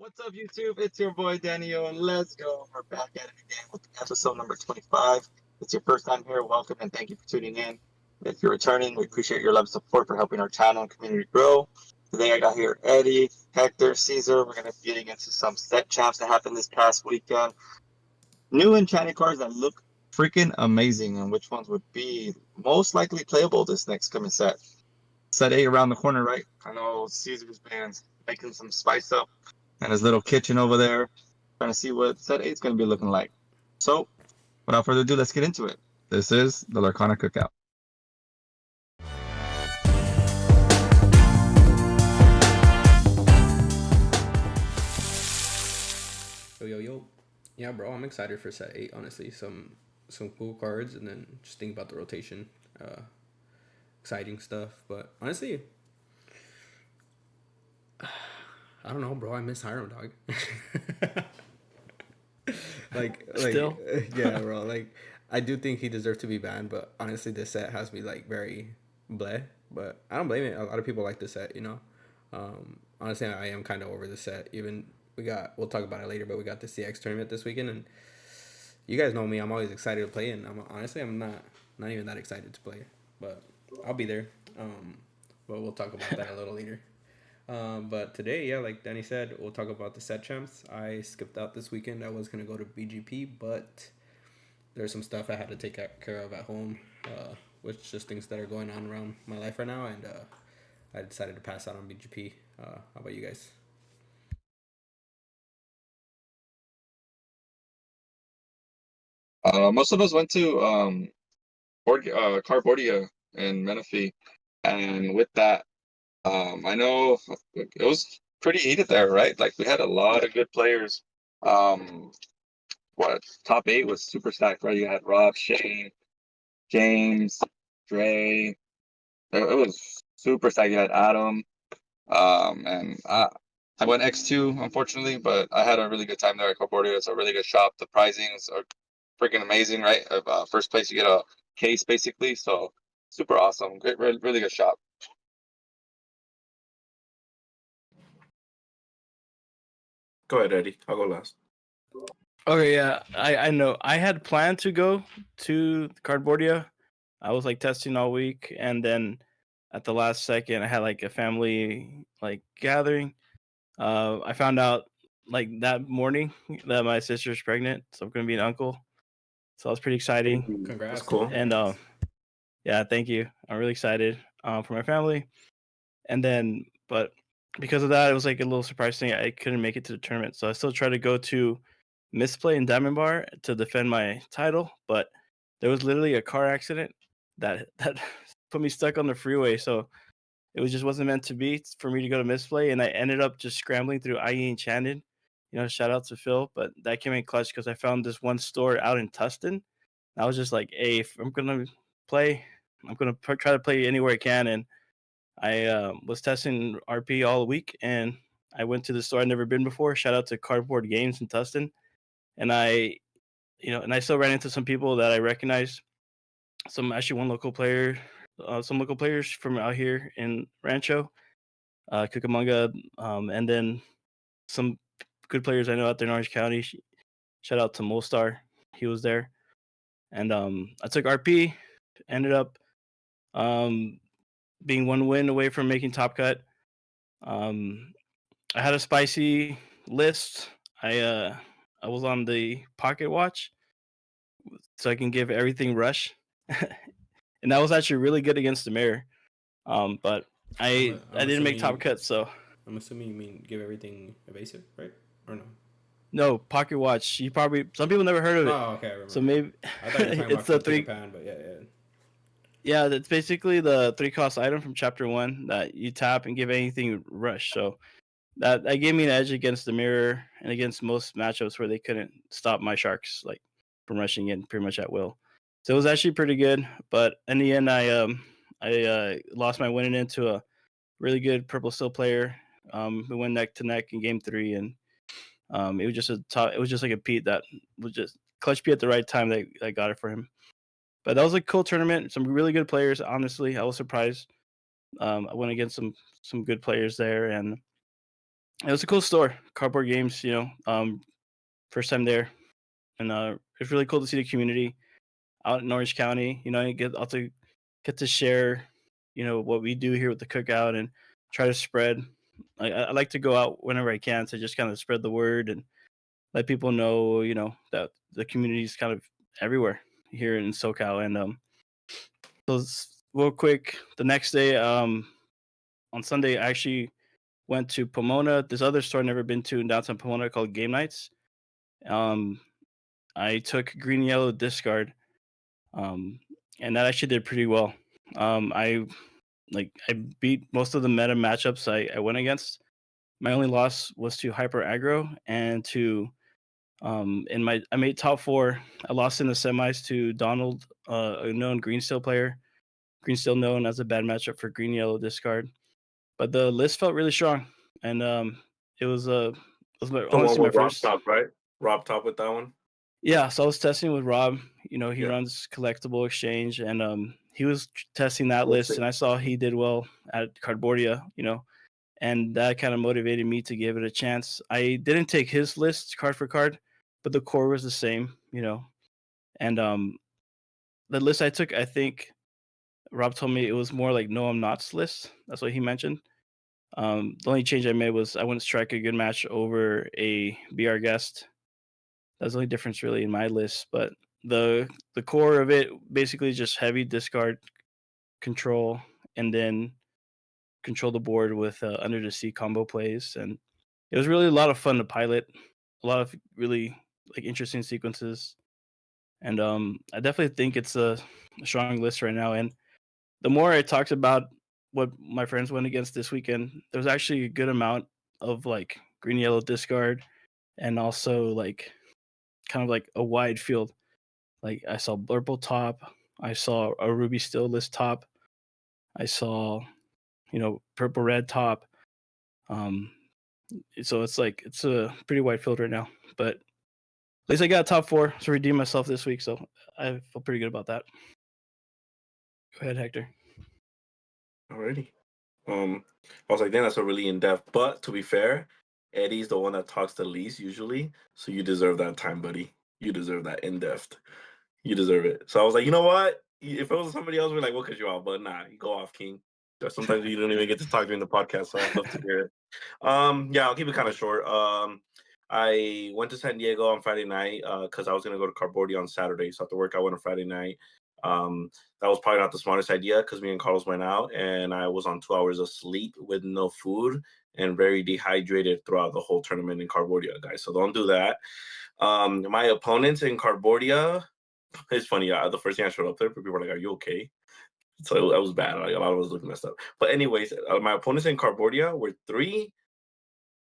What's up, YouTube? It's your boy Daniel, and let's go. We're back at it again with episode number 25. If it's your first time here, welcome and thank you for tuning in. If you're returning, we appreciate your love and support for helping our channel and community grow. Today I got here Eddie, Hector, Cesar. We're going to be getting into some set champs that happened this past weekend. New enchanted cards that look freaking amazing, and which ones would be most likely playable this next coming set. Set 8 around the corner, right? I know Cesar's been making some spice up and his little kitchen over there, trying to see what set 8 is going to be looking like. So, without further ado, let's get into it. This is the Lorcana Cookout. Yo. Yeah, bro, I'm excited for set 8, honestly. Some cool cards, and then just think about the rotation. Exciting stuff. But honestly, I don't know, bro. I miss Hiram, dog. like Still? Yeah, bro. Like, I do think he deserved to be banned, but honestly, this set has me like very bleh. But I don't blame it. A lot of people like this set, you know. Honestly, I am kind of over the set. Even we'll talk about it later, but we got the CX tournament this weekend, and you guys know me. I'm always excited to play, and I'm not even that excited to play, but I'll be there. But we'll talk about that a little later. But today, yeah, like Danny said, we'll talk about the set champs. I skipped out this weekend. I was gonna go to BGP, but there's some stuff I had to take care of at home, which just things that are going on around my life right now, and I decided to pass out on BGP. How about you guys? Most of us went to Carbordia in Menifee, and with that, I know it was pretty heated there, right? Like we had a lot of good players. Top 8 was super stacked, right? You had Rob, Shane, James, Dre. It was super stacked. You had Adam, and I went X2 unfortunately, but I had a really good time there at Carbordia. It's a really good shop. The pricings are freaking amazing, right? First place you get a case basically, so super awesome. Great, really good shop. Go ahead, Eddie. I'll go last. Okay, yeah, I know. I had planned to go to Cardboardia. I was like testing all week, and then at the last second, I had like a family like gathering. I found out like that morning that my sister's pregnant, so I'm gonna be an uncle. So that was pretty exciting. Congrats. That's cool. And yeah, thank you. I'm really excited for my family. And then, but because of that, it was like a little surprising. I couldn't make it to the tournament, so I still tried to go to Misplay in Diamond Bar to defend my title, but there was literally a car accident that put me stuck on the freeway. So it wasn't meant to be for me to go to Misplay, and I ended up just scrambling through IE Enchanted. You know, shout out to Phil, but that came in clutch because I found this one store out in Tustin. I was just like, hey, if I'm gonna play, I'm gonna try to play anywhere I can, and I was testing RP all week, and I went to the store I'd never been before. Shout out to Cardboard Games in Tustin, and I still ran into some people that I recognized. Some one local player, some local players from out here in Rancho, Cucamonga, and then some good players I know out there in Orange County. Shout out to Molstar, he was there, and I took RP, ended up being one win away from making top cut. I had a spicy list. I was on the pocket watch, so I can give everything rush, and that was actually really good against the mirror. But I didn't make top cut, so I'm assuming you mean give everything evasive, right? Or no? no pocket watch. Some people never heard of it. Oh, okay, I remember. So maybe I thought you were talking it's the about three. Pan, but yeah. Yeah, that's basically the 3-cost item from Chapter 1 that you tap and give anything rush. So that gave me an edge against the mirror and against most matchups where they couldn't stop my sharks like from rushing in pretty much at will. So it was actually pretty good. But in the end, I lost my winning into a really good purple steel player. We went neck to neck in game 3, and it was just it was just like a Pete that was just clutch Pete at the right time that I got it for him. But that was a cool tournament. Some really good players. Honestly, I was surprised. I went against some good players there, and It was a cool store, cardboard games. First time there, and it's really cool to see the community out in Orange County. You get to share, what we do here with the cookout and try to spread. I like to go out whenever I can to just kind of spread the word and let people know, that the community is kind of everywhere here in SoCal. And real quick, the next day, on Sunday, I actually went to Pomona. This other store I've never been to in downtown Pomona called Game Nights. Um, I took green yellow discard, um, and that actually did pretty well. I beat most of the meta matchups I went against. My only loss was to hyper aggro and to I made top four. I lost in the semis to Donald, a known green steel player. Green steel known as a bad matchup for green yellow discard. But the list felt really strong, and The one honestly my with Rob first. Top, right? Rob Top with that one. Yeah, so I was testing with Rob. He Yeah. runs collectible exchange, and he was testing that Let's list, see. and I saw he did well at Cardboardia. And that kind of motivated me to give it a chance. I didn't take his list card for card, but the core was the same. And the list I took, I think Rob told me it was more like no, I'm not's list. That's what he mentioned. The only change I made was I wouldn't strike a good match over a BR guest. That's the only difference really in my list. But the core of it basically just heavy discard control and then control the board with under the sea combo plays, and it was really a lot of fun to pilot. A lot of really like interesting sequences, and I definitely think it's a strong list right now. And the more I talked about what my friends went against this weekend, there was actually a good amount of like green yellow discard, and also like kind of like a wide field. Like I saw Blurple top, I saw a Ruby Steel list top, I saw purple red top. Um, so it's a pretty wide field right now, but at least I got top four to redeem myself this week, so I feel pretty good about that. Go ahead, Hector. Alrighty. I was like, damn, that's a really in depth. But to be fair, Eddie's the one that talks the least usually, so you deserve that time, buddy. You deserve that in depth. You deserve it. So I was like, you know what? If it was somebody else, we're like, we'll cut you off. But nah, you go off, King. Sometimes you don't even get to talk during the podcast, so I'd love to hear it. Yeah, I'll keep it kind of short. I went to San Diego on Friday night because I was gonna go to Cardboardia on Saturday. So after work, I went on Friday night. That was probably not the smartest idea because me and Carlos went out and I was on 2 hours of sleep with no food and very dehydrated throughout the whole tournament in Cardboardia, guys. So don't do that. My opponents in Cardboardia, it's funny. The first thing I showed up there, people were like, "Are you okay?" So that was bad. Like, a lot of us looking messed up. But anyways, my opponents in Cardboardia were three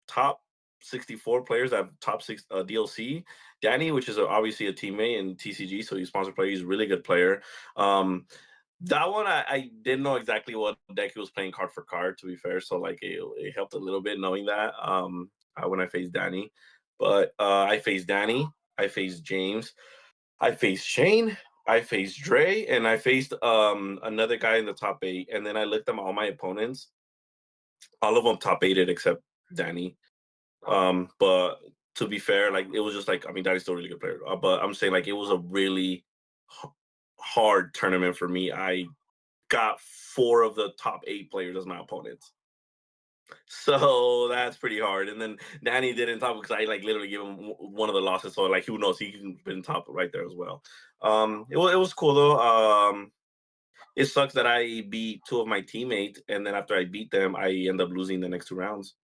top 64 players that have top six DLC. Danny, which is obviously a teammate in TCG, so he's sponsored player. He's a really good player. That one I didn't know exactly what deck he was playing card for card, to be fair. So like it helped a little bit knowing that when I faced Danny. But I faced Danny, I faced James, I faced Shane, I faced Dre, and I faced another guy in the top 8. And then I looked at all my opponents. All of them top 8'd except Danny. But to be fair, like it was just like, I mean, Danny's still a really good player. But I'm saying like it was a really hard tournament for me. I got 4 of the top 8 players as my opponents. So that's pretty hard. And then Danny didn't top because I like literally gave him one of the losses. So like who knows, he can be in top right there as well. It was cool though. It sucks that I beat 2 of my teammates, and then after I beat them, I end up losing the next 2 rounds.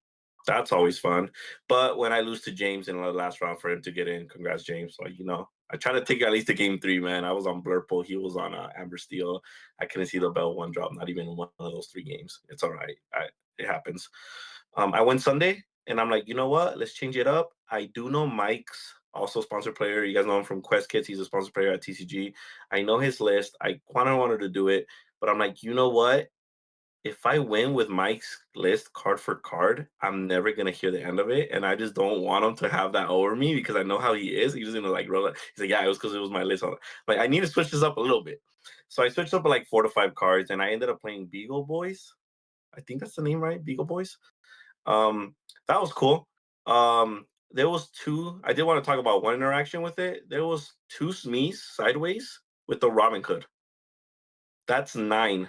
That's always fun. But when I lose to James in the last round for him to get in, congrats, James. Like, I try to take at least to game 3, man. I was on Blurple. He was on Amber Steel. I couldn't see the bell 1 drop, not even one of those 3 games. It's all right. It happens. I went Sunday, and I'm like, you know what? Let's change it up. I do know Mike's also sponsored player. You guys know him from Quest Kids. He's a sponsored player at TCG. I know his list. I kind of wanted to do it, but I'm like, you know what? If I win with Mike's list card for card, I'm never gonna hear the end of it, and I just don't want him to have that over me because I know how he is. He's gonna like roll it. He's like, yeah, it was because it was my list. Like, I need to switch this up a little bit. So I switched up like 4 to 5 cards, and I ended up playing Beagle Boys. I think that's the name, right? Beagle Boys. That was cool. There was two. I did want to talk about one interaction with it. There was two Smees sideways with the Robin Hood. That's 9.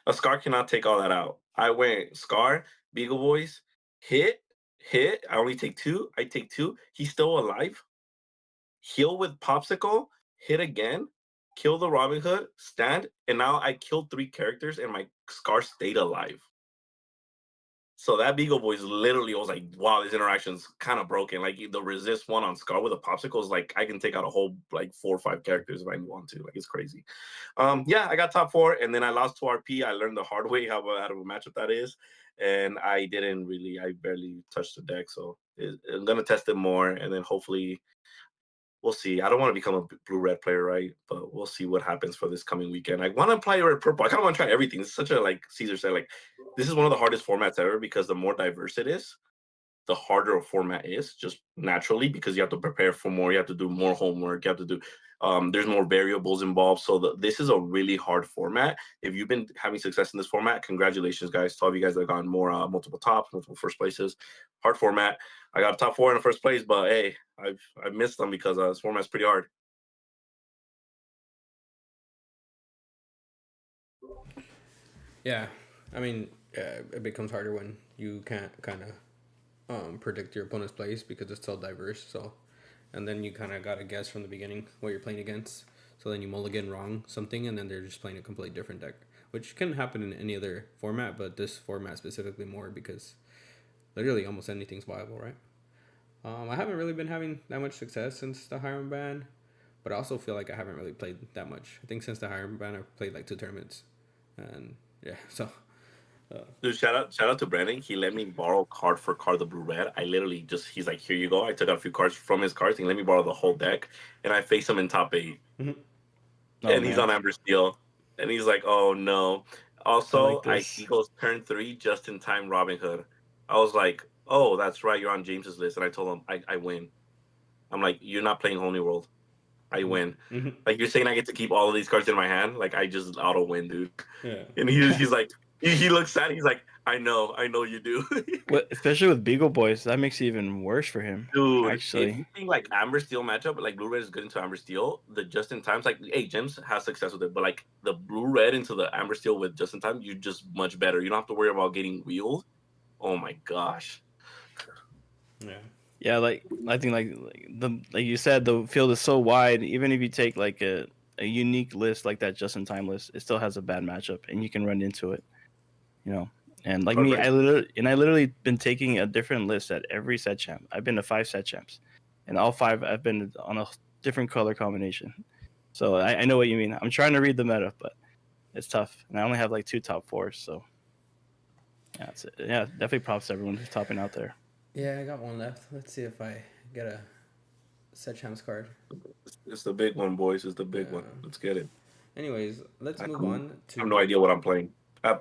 A Scar cannot take all that out. I went Scar, Beagle Boys, hit. I only take 2. I take 2. He's still alive. Heal with Popsicle, hit again, kill the Robin Hood, stand, and now I killed 3 characters and my Scar stayed alive. So that Beagle Boys literally was like, wow, this interaction's kind of broken. Like the resist one on Scar with a popsicle is like I can take out a whole like 4 or 5 characters if I want to. Like it's crazy. Yeah, I got top 4 and then I lost to RP. I learned the hard way how out of a matchup that is. And I barely touched the deck. So I'm gonna test it more and then hopefully we'll see. I don't want to become a blue-red player, right? But we'll see what happens for this coming weekend. I want to play red purple. I kind of want to try everything. It's such a, like Cesar said, like this is one of the hardest formats ever because the more diverse it is, the harder a format is just naturally because you have to prepare for more. You have to do more homework. You have to do. There's more variables involved. So this is a really hard format. If you've been having success in this format, congratulations, guys. To all of you guys that have gotten more multiple tops, multiple first places. Hard format. I got a top 4 in the first place, but hey, I've missed them because this format's pretty hard. Yeah, I mean, it becomes harder when you can't kind of predict your opponent's plays because it's so diverse. So, and then you kind of gotta guess from the beginning what you're playing against. So then you mulligan wrong something, and then they're just playing a completely different deck, which can happen in any other format, but this format specifically more because literally almost anything's viable, right? I haven't really been having that much success since the Hiram ban, but I also feel like I haven't really played that much. I think since the Hiram ban, I've played like 2 tournaments, and yeah, so. Dude, shout out to Brandon. He let me borrow card for card the blue red. I literally he's like, here you go. I took out a few cards from his cards and he let me borrow the whole deck, and I face him in top 8. And he's on Amber Steel, and he's like, "Oh no!" Also, he goes turn 3 just in time. Robin Hood. I was like, "Oh, that's right. You're on James's list." And I told him, "I win." I'm like, "You're not playing Holy World. I win." Like you're saying, I get to keep all of these cards in my hand. Like I just auto win, dude. Yeah. And he's like, he looks sad. He's like, I know you do. Especially with Beagle Boys, that makes it even worse for him. Dude, actually, if you think like Amber Steel matchup, like blue red is good into Amber Steel, the just in times, like hey, Gems has success with it, but like the blue red into the Amber Steel with just in time, you're just much better. You don't have to worry about getting wheeled. Oh my gosh. Yeah, like I think like you said, the field is so wide. Even if you take like a unique list like that just in time list, it still has a bad matchup, and you can run into it. You know, and like me, I literally been taking a different list at every set champ. I've been to 5 set champs, and all 5 I've been on a different color combination. So I know what you mean. I'm trying to read the meta, but it's tough, and I only have like 2 top 4s. So yeah, that's it. Yeah, definitely props to everyone who's topping out there. Yeah, I got one left. Let's see if I get a set champs card. It's the big one, boys. It's the big one. Let's get it. Anyways, let's move on to. I have no idea what I'm playing. I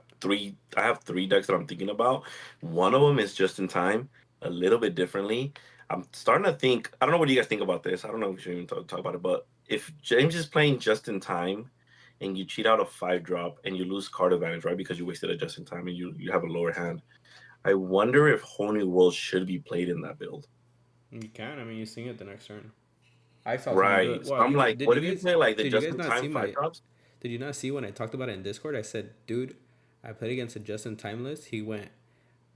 have 3 decks that I'm thinking about. One of them is just in time, a little bit differently. I'm starting to think. I don't know what you guys think about this. I don't know if we should even talk about it. But if James is playing just in time, and you cheat out a 5-drop and you lose card advantage, right? Because you wasted a just in time and you have a lower hand. I wonder if Whole New World should be played in that build. You can. I mean, you sing it the next turn. I saw right. So I'm like, what if you play like the just in time 5-drops? Did you not see when I talked about it in Discord? I said, dude, I played against a just in time list. He went,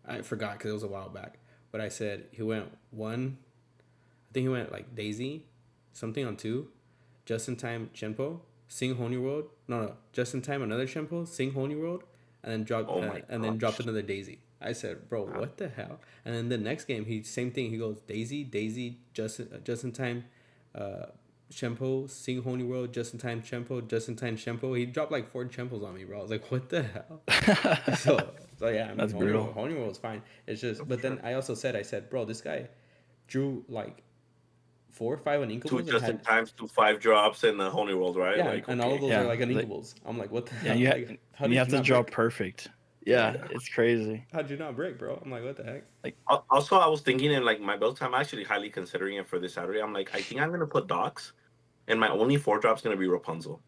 I forgot because it was a while back, but I said he went 1. I think he went like Daisy, something on 2, just in time Chimpo, sing Whole New World. No, just in time another Chimpo, sing Whole New World, and then dropped another Daisy. I said, bro, what the hell? And then the next game, same thing. He goes Daisy, just in time, Chimpo, sing Whole New World, just in time Chimpo, just in time Chimpo. He dropped like 4 Chimpos on me, bro. I was like, what the hell? so yeah, I mean, that's brutal. Whole New World's fine. It's just, but then I also said, bro, this guy drew like 4 or 5 uninkables. 2 just in times, 2 5-drops in the Whole New World, right? Yeah, like, and all of those are like uninkables. I'm like, what the hell? Yeah, you have to draw perfect. Yeah, it's crazy. How'd you not break, bro? I'm like, what the heck? Like, also, I was thinking in like my build time, I'm actually highly considering it for this Saturday. I'm like, I think I'm gonna put Docs, and my only 4-drop's gonna be Rapunzel.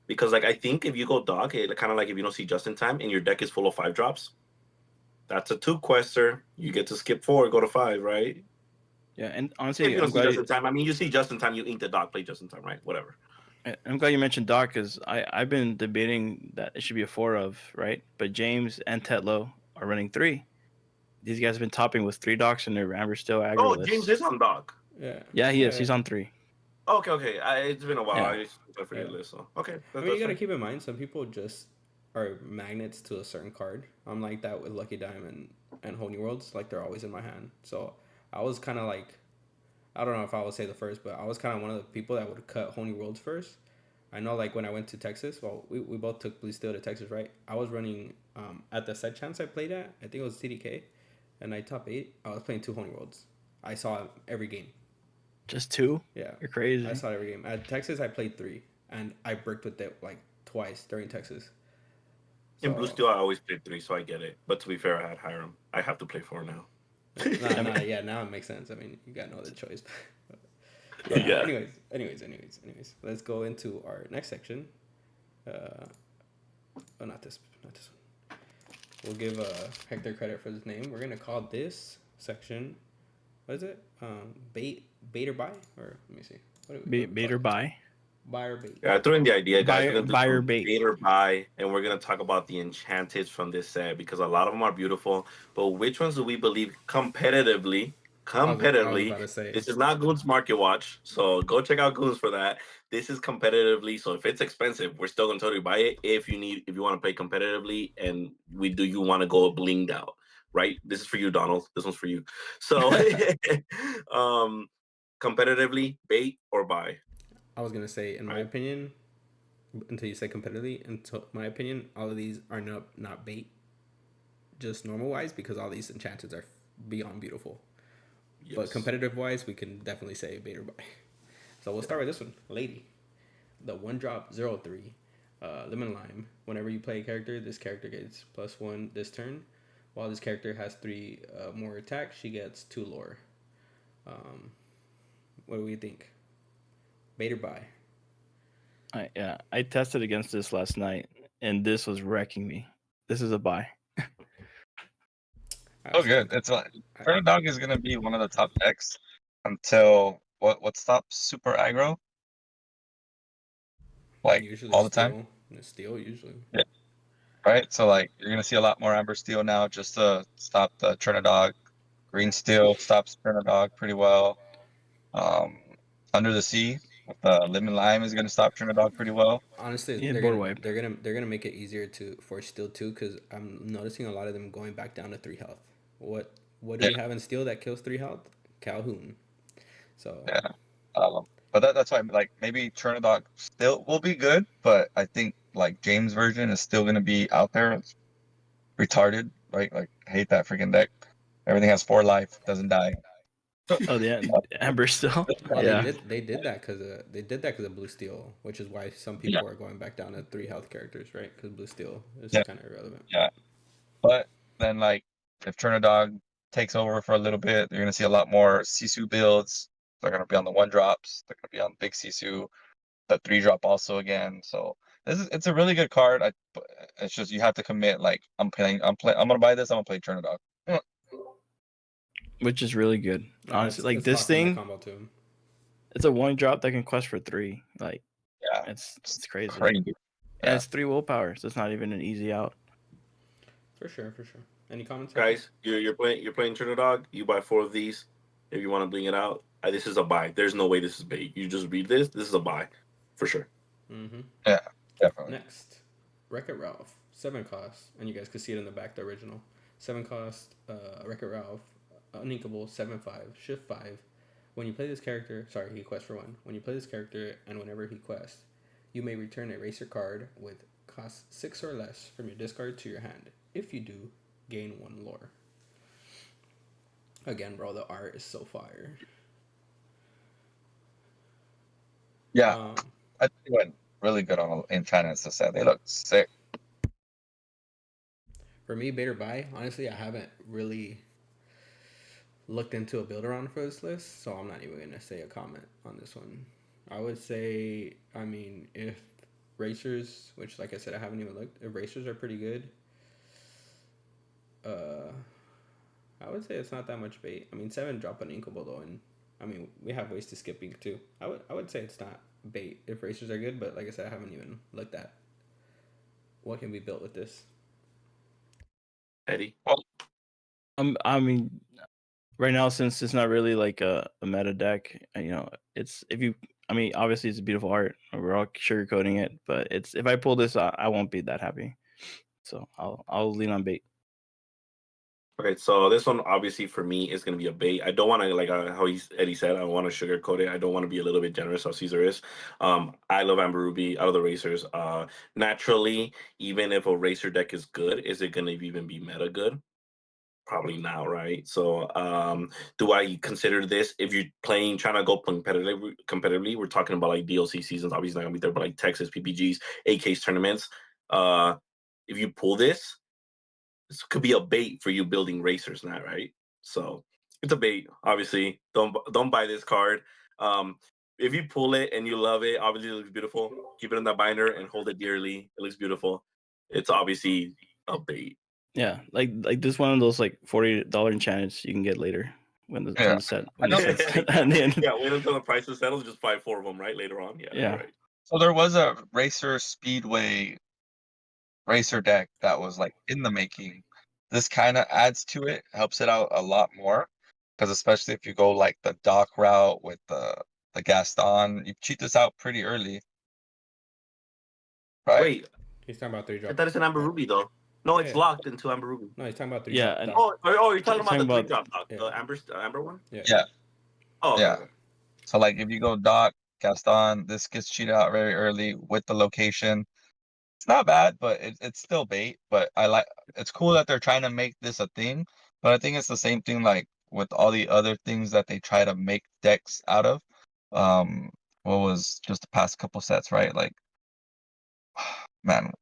Because like I think if you go Doc, it kind of like if you don't see just in time and your deck is full of 5-drops, That's a 2-quester. You get to skip 4, go to 5, right? Yeah, and If honestly, you don't I'm see glad. just in time, I mean, you see just in time. You ink the doc, play just in time, right? Whatever. I'm glad you mentioned Doc because I've been debating that it should be a 4 of, right? But James and Tetlow are running 3. These guys have been topping with 3 docs in their Amber Still aggro Oh, list. James is on doc. Yeah, he is. He's on 3. Okay. It's been a while. Yeah. I forget the list. So okay, I mean, you gotta keep in mind some people just are magnets to a certain card. I'm like that with Lucky Diamond and Whole New Worlds. Like they're always in my hand. So I was kind of like, I don't know if I would say the first, but I was kind of one of the people that would cut Whole New Worlds first. I know, like when I went to Texas, well, we both took Blue Steel to Texas, right? I was running at the set chance I played at. I think it was CDK, and I top 8. I was playing 2 Whole New Worlds. I saw every game. Just 2? Yeah, You're crazy. I saw every game. At Texas, I played 3, and I bricked with it like twice during Texas. In Blue Steel, I always played 3, so I get it. But to be fair, I had Hiram. I have to play 4 now. Yeah, now it makes sense. I mean, you got no other choice. Yeah. Anyways. Let's go into our next section. Not this one. We'll give Hector credit for his name. We're gonna call this section. What is it? Bait or buy? Or let me see. Bait or buy? Buy or bait? Yeah, I threw in the idea, guys. We're gonna do buy or bait. Bait or buy, and we're gonna talk about the Enchanteds from this set because a lot of them are beautiful. But which ones do we believe competitively? I was about to say. This is not Goons Market Watch, so go check out Goons for that. This is competitively, so if it's expensive, we're still gonna totally buy it if you want to play competitively, and you want to go blinged out, right? This is for you, Donald. This one's for you. So, competitively, bait or buy. I was gonna say, in my opinion, until you say competitively, until my opinion, all of these are not bait, just normal wise, because all these Enchanteds are beyond beautiful. Yes. But competitive wise, we can definitely say bait or buy. So we'll start with this one, Lady. The 1-drop 0/3, lemon lime. Whenever you play a character, this character gets +1 this turn. While this character has 3 more attack, she gets 2 lore. What do we think? Bait or buy? I tested against this last night, and this was wrecking me. This is a buy. Oh, good. It's like Turtle Dog is gonna be one of the top decks until what stops super aggro? Like usually all the time. Steel usually. Yeah. Right. So like you're gonna see a lot more Amber Steel now just to stop the Trinidad. Green Steel stops Trinidad pretty well. Under the Sea with lemon lime is gonna stop Trinidad pretty well. Honestly, Yeah, they're gonna make it easier for Steel too, because I'm noticing a lot of them going back down to 3 health. What do we have in Steel that kills 3 health? Calhoun. So yeah. But that's why like maybe Trinidad still will be good, but I think like James' version is still gonna be out there. It's retarded, right? Like I hate that freaking deck. Everything has 4 life, doesn't die. Oh yeah, Amber Still. Well, Yeah, they did that because of Blue Steel, which is why some people are going back down to 3 health characters, right? Because Blue Steel is kind of irrelevant. Yeah, but then like if Trinidad takes over for a little bit, you're gonna see a lot more Sisu builds. They're gonna be on the 1-drops. They're gonna be on big Sisu, the 3-drop also again. So it's a really good card. It's just you have to commit. Like I'm gonna buy this. I'm gonna play Trinidad. which is really good. Honestly, like this thing, it's a 1-drop that can quest for 3. Like, yeah, it's crazy. And it's 3 willpower, so it's not even an easy out. For sure. Any comments, guys? You're playing Trinidad. You buy 4 of these if you want to bling it out. This is a buy. There's no way this is bait. You just read this. This is a buy, for sure. Mm-hmm. Yeah, definitely. Next, Wreck-It Ralph, 7 cost, and you guys can see it in the back, the original 7 cost. Wreck-It Ralph, uninkable, 7/5, shift 5. When you play this character, he quests for 1. When you play this character and whenever he quests, you may return a racer card with cost 6 or less from your discard to your hand. If you do, gain 1 lore. Again, bro, the art is so fire. Yeah, I think it went really good on Enchanted to say they look sick. For me, bait or buy, honestly, I haven't really looked into a build around for this list, so I'm not even gonna say a comment on this one. I would say, I mean, if racers, which like I said, I haven't even looked, if racers are pretty good, I would say it's not that much bait. I mean, 7 drop an inkable though, and I mean we have ways to skip ink too. I would say it's not bait if racers are good, but like I said, I haven't even looked at what can be built with this. Eddie. I mean, right now, since it's not really like a meta deck, it's if you. I mean, obviously it's a beautiful art. We're all sugarcoating it, but it's if I pull this, I won't be that happy. So I'll lean on bait. Okay, so this one obviously for me is going to be a bait. I don't want to, like how Eddie said, I don't want to sugarcoat it. I don't want to be a little bit generous how Cesar is. I love Amber Ruby out of the racers. Naturally, even if a racer deck is good, is it going to even be meta good? Probably not, right? So do I consider this if you're trying to go competitively, we're talking about like DLC seasons, obviously not gonna be there, but like Texas PPGs, AKs tournaments. If you pull this could be a bait for you building racers now, right? So it's a bait, obviously. Don't buy this card. If you pull it and you love it, obviously it looks beautiful. Keep it in the binder and hold it dearly. It looks beautiful. It's obviously a bait. Yeah, like this one of those like $40 enchanteds you can get later when the set when the set's at the end. Yeah, wait until the prices settle. Just buy 4 of them right later on. Yeah, Yeah. right. So there was a Racer Speedway racer deck that was like in the making. This kind of adds to it, helps it out a lot more. Because especially if you go like the Doc route with the Gaston, you cheat this out pretty early. Right? Wait, He's talking about 3 drop. I thought it's an Amber Ruby though. No, it's Yeah. locked into Amber Ruby. No, he's talking about 3 Yeah, drop. and- Doc. Oh, you're talking about the 3 about- drop doc, Yeah. the Amber one? Yeah. Oh, okay, Yeah. okay. So like if you go Doc, Gaston, this gets cheated out very early with the location. It's not bad, but it's still bait. But it's cool that they're trying to make this a thing. But I think it's the same thing like with all the other things that they try to make decks out of. What was just the past couple sets, right? Like, man,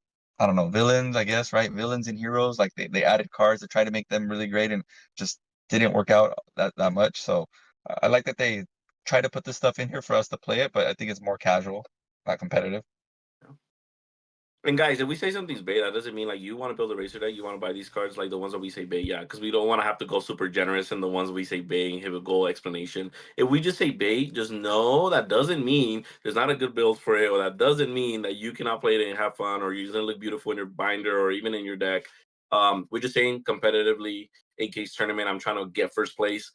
I don't know, villains, I guess, right? Villains and heroes, like they added cards to try to make them really great and just didn't work out that much. So I like that they try to put this stuff in here for us to play it, but I think it's more casual, not competitive. And guys, if we say something's bait, that doesn't mean like you want to build a racer deck, you want to buy these cards like the ones that we say bait, yeah, because we don't want to have to go super generous in the ones we say bait and have a goal explanation. If we just say bait, just know that doesn't mean there's not a good build for it, or that doesn't mean that you cannot play it and have fun, or you're gonna look beautiful in your binder or even in your deck. We're just saying competitively, AK's tournament, I'm trying to get first place.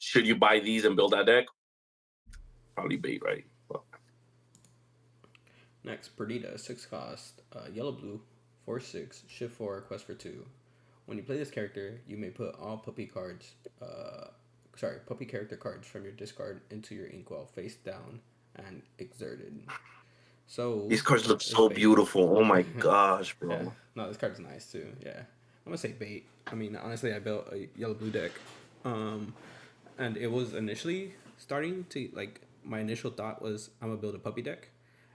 Should you buy these and build that deck? Probably bait, right? Well, Next, Perdita, 6 cost, yellow blue, 4/6, shift 4, quest for 2. When you play this character, you may put all puppy character cards from your discard into your inkwell face down and exerted. So these cards look it's so bait. beautiful. Oh my gosh, bro. Yeah. No, this card's nice too. Yeah, I'm gonna say bait. I mean, honestly, I built a yellow blue deck, and it was initially starting to like. My initial thought was I'm gonna build a puppy deck,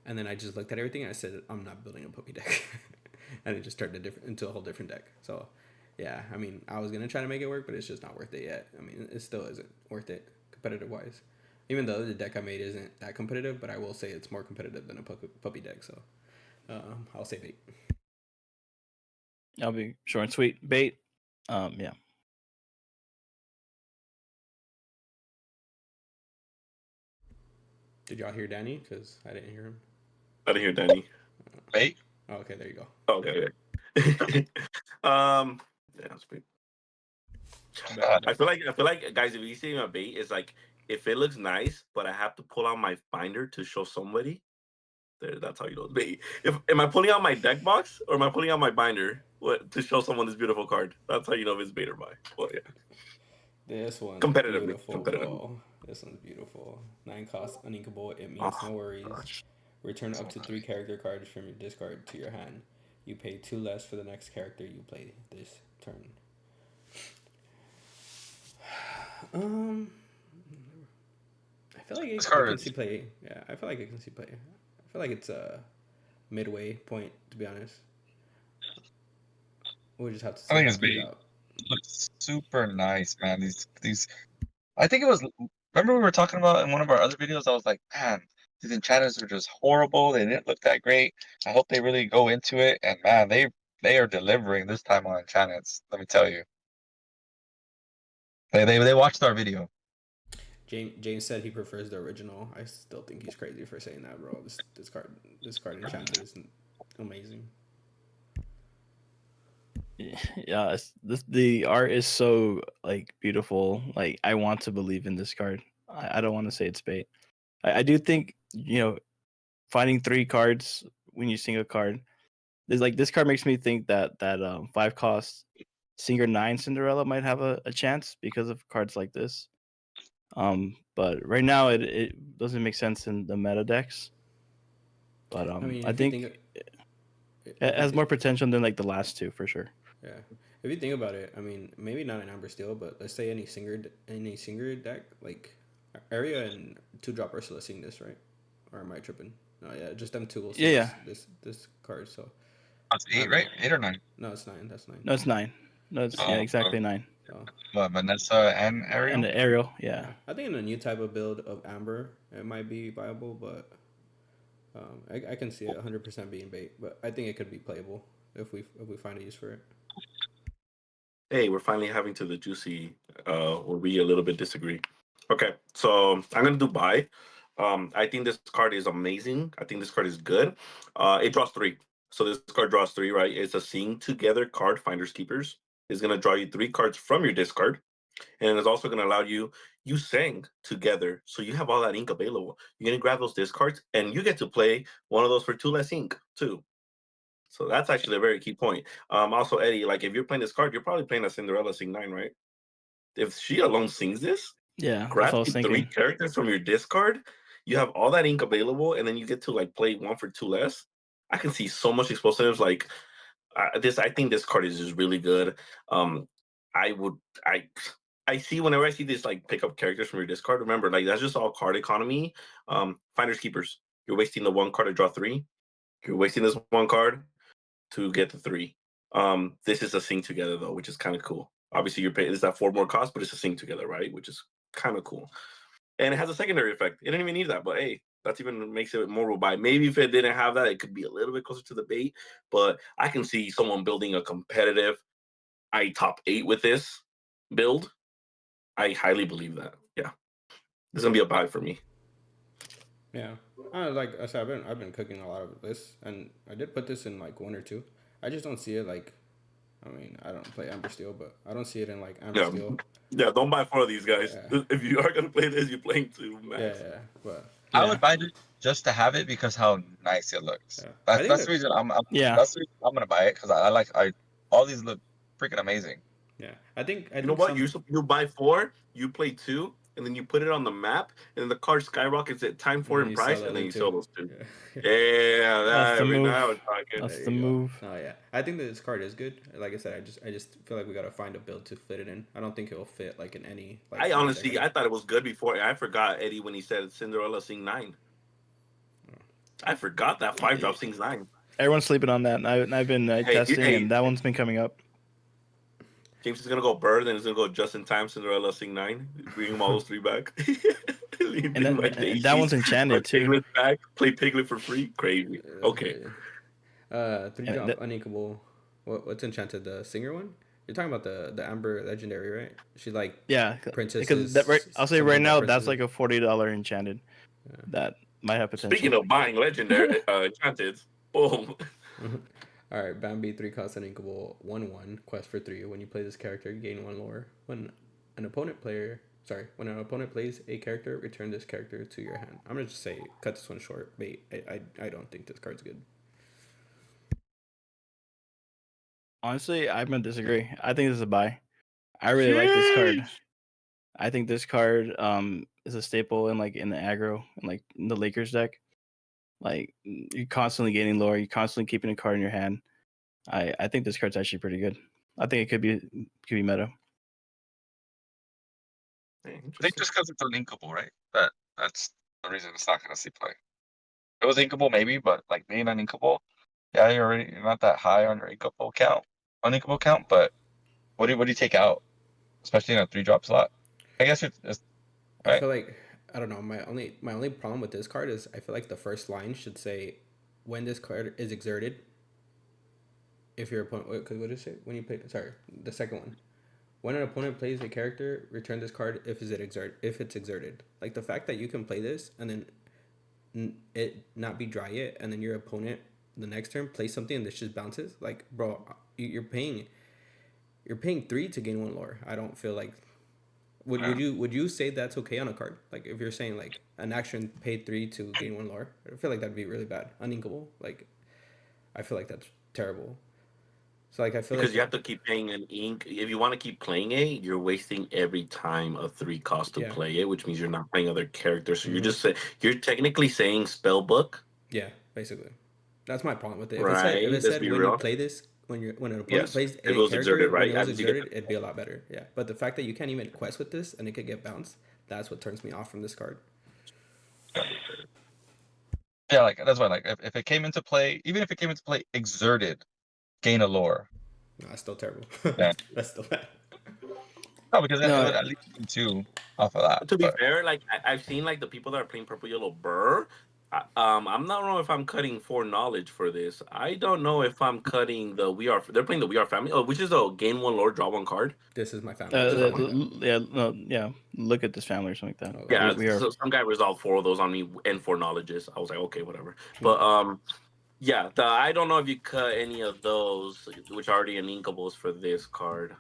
and then I just looked at everything and I said I'm not building a puppy deck, and it just turned into a whole different deck. So, yeah, I mean, I was gonna try to make it work, but it's just not worth it yet. I mean, it still isn't worth it competitive wise. Even though the deck I made isn't that competitive, but I will say it's more competitive than a puppy deck. So, I'll say bait. I'll be short and sweet. Bait. Yeah. Did y'all hear Danny? Because I didn't hear him. I didn't hear Danny. Bait? Oh, okay, there you go. Okay. Yeah, that's bait. I feel like guys, if you see a bait, it's like if it looks nice, but I have to pull out my binder to show somebody. That's how you know it's bait. Am I pulling out my deck box or am I pulling out my binder to show someone this beautiful card? That's how you know if it's bait or buy. Well, yeah. This one's Competitively. beautiful. Bro. This one's beautiful. 9 cost, uninkable. It means no worries. Gosh. Return up to 3 character cards from your discard to your hand. You pay 2 less for the next character you play this turn. I feel like I can see play. Yeah, I feel like I can see play. I feel like it's a midway point, to be honest. We'll just have to see. I think it's bait. Looks super nice, man. These. I think it was. Remember we were talking about in one of our other videos. I was like, man, these enchanters are just horrible. They didn't look that great. I hope they really go into it. And man, they They are delivering this time on Enchanteds. Let me tell you. They watched our video. James said he prefers the original. I still think he's crazy for saying that, bro. This card Enchanted is amazing. Yeah, the art is so like beautiful. Like I want to believe in this card. I don't want to say it's bait. I do think finding 3 cards when you sing a card. There's like this card makes me think that 5 cost Singer 9 Cinderella might have a chance because of cards like this. But right now it doesn't make sense in the meta decks. But I mean, I think it has more potential than like the last 2 for sure. Yeah, if you think about it, I mean, maybe not an Amber Steel, but let's say any singer deck like Area and 2-drop Ursula sing this, right? Or am I tripping? No, yeah, just them 2 will sing this card. So That's 8, right? 8 or 9? No, it's 9. That's 9. No, it's 9. No, it's exactly 9. So, Vanessa and Ariel? And the Ariel, yeah. I think in a new type of build of Amber, it might be viable, but I can see it 100% being bait. But I think it could be playable if we find a use for it. Hey, we're finally having to the juicy where we a little bit disagree. Okay, so I'm gonna do buy. I think this card is amazing. I think this card is good. It draws 3. So this card draws 3, right? It's a Sing Together card, Finders Keepers. It's gonna draw you 3 cards from your discard. And it's also gonna allow you sang together. So you have all that ink available. You're gonna grab those discards and you get to play one of those for 2 less ink too. So that's actually a very key point. Also, Eddie, like if you're playing this card, you're probably playing a Cinderella Sing 9, right? If she alone sings this, yeah, grab 3 characters from your discard, you have all that ink available, and then you get to like play 1 for 2 less. I can see so much explosives. Like I think this card is just really good. I see whenever I see this like pick up characters from your discard. Remember, like that's just all card economy. Finders keepers. You're wasting the 1 card to draw 3. You're wasting this 1 card to get the 3. This is a Sing Together though, which is kind of cool. Obviously, you're paying. It's that 4 more cost, but it's a Sing Together, right? Which is kind of cool. And it has a secondary effect. It didn't even need that, but hey, that's even makes it more robust. Maybe if it didn't have that, it could be a little bit closer to the bait. But I can see someone building a competitive top 8 with this build. I highly believe that. Yeah, this is gonna be a buy for me. Yeah, like I said, I've been cooking a lot of this, and I did put this in like 1 or 2. I just don't see it like. I mean, I don't play Amber Steel, but I don't see it in like Amber Steel. Yeah, don't buy 4 of these guys. Yeah. If you are gonna play this, you're playing 2 max. Yeah, but I would buy it just to have it because how nice it looks. Yeah. That's the reason that's the reason I'm gonna buy it because I all these look freaking amazing. Yeah, I think you know what, you buy 4, you play 2, and then you put it on the map, and then the card skyrockets at time 4 in price, and then you sell those 2. Yeah, that's the move. That's the move. Oh yeah, I think that this card is good. Like I said, I just feel like we gotta find a build to fit it in. I don't think it will fit like in any. Like, I honestly, I thought it was good before. I forgot Eddie when he said Cinderella Sing 9. I forgot that 5-drop Sings 9. Everyone's sleeping on that. I've been testing, and that one's been coming up. James is gonna go Bird, and he's gonna go just in time Cinderella Sing 9. Bring him all those 3 back. and that one's enchanted too. Piglet back, play Piglet for free. Crazy. Okay. 3-drop uninkable. What's enchanted? The singer one? You're talking about the Amber Legendary, right? She like princesses. Because I'll say right now that's like a $40 enchanted. Yeah. That might have potential. Speaking of buying legendary Enchanteds, boom. All right, Bambi 3 cost uninkable 1/1 quest for 3. When you play this character, gain 1 lore. When an opponent plays a character, return this character to your hand. I'm gonna just say cut this one short. Bait. I don't think this card's good. Honestly, I'm gonna disagree. I think this is a buy. I really like this card. I think this card is a staple in the aggro and like in the Lakers deck. Like you're constantly gaining lore, you're constantly keeping a card in your hand. I think this card's actually pretty good. I think it could be meta. I think just because it's uninkable, right? That's the reason it's not gonna see play. If it was inkable maybe, but like being uninkable, yeah, you're not that high on your uninkable count. But what do you take out, especially in a 3-drop slot? I guess it's right? I feel like I don't know. My only problem with this card is I feel like the first line should say, when this card is exerted, if your opponent, because what did it say? When you play, sorry, the second one. When an opponent plays a character, return this card if it's exerted. Like the fact that you can play this and then it not be dry yet, and then your opponent the next turn plays something and this just bounces. Like, bro, you're paying 3 to gain 1 lore. I don't feel like would you say that's okay on a card? Like if you're saying like an action paid 3 to gain 1 lore, I feel like that'd be really bad, uninkable. Like I feel like that's terrible. So like I feel because like you have to keep paying an ink. If you want to keep playing it, you're wasting every time a 3 cost to play it, which means you're not playing other characters. So you're technically saying spell book. Yeah, basically. That's my problem with it. Right. If it Let's said be when you real. play this, when an opponent Yes. plays If it a was character, exerted, when right? it was I think exerted, it'd be a lot better. Yeah, but the fact that you can't even quest with this and it could get bounced, that's what turns me off from this card. Yeah, like that's why. Like if it came into play, even if it came into play exerted, gain a lore. No, that's still terrible. Yeah. That's still bad. No, because then No. it would at least gain 2 off of that. To be but- fair, like I've seen like the people that are playing purple yellow burr. I'm not know if I'm cutting 4 knowledge for this. I don't know if I'm cutting the we are. They're playing the we are family. Oh, which is the gain 1 lore, draw 1 card. This is my family. Yeah. Look at this family or something like that. Oh, Yeah, we are. so some guy resolved 4 of those on me and 4 knowledges. I was like, okay, whatever. But yeah, I don't know if you cut any of those, which are already inkables for this card.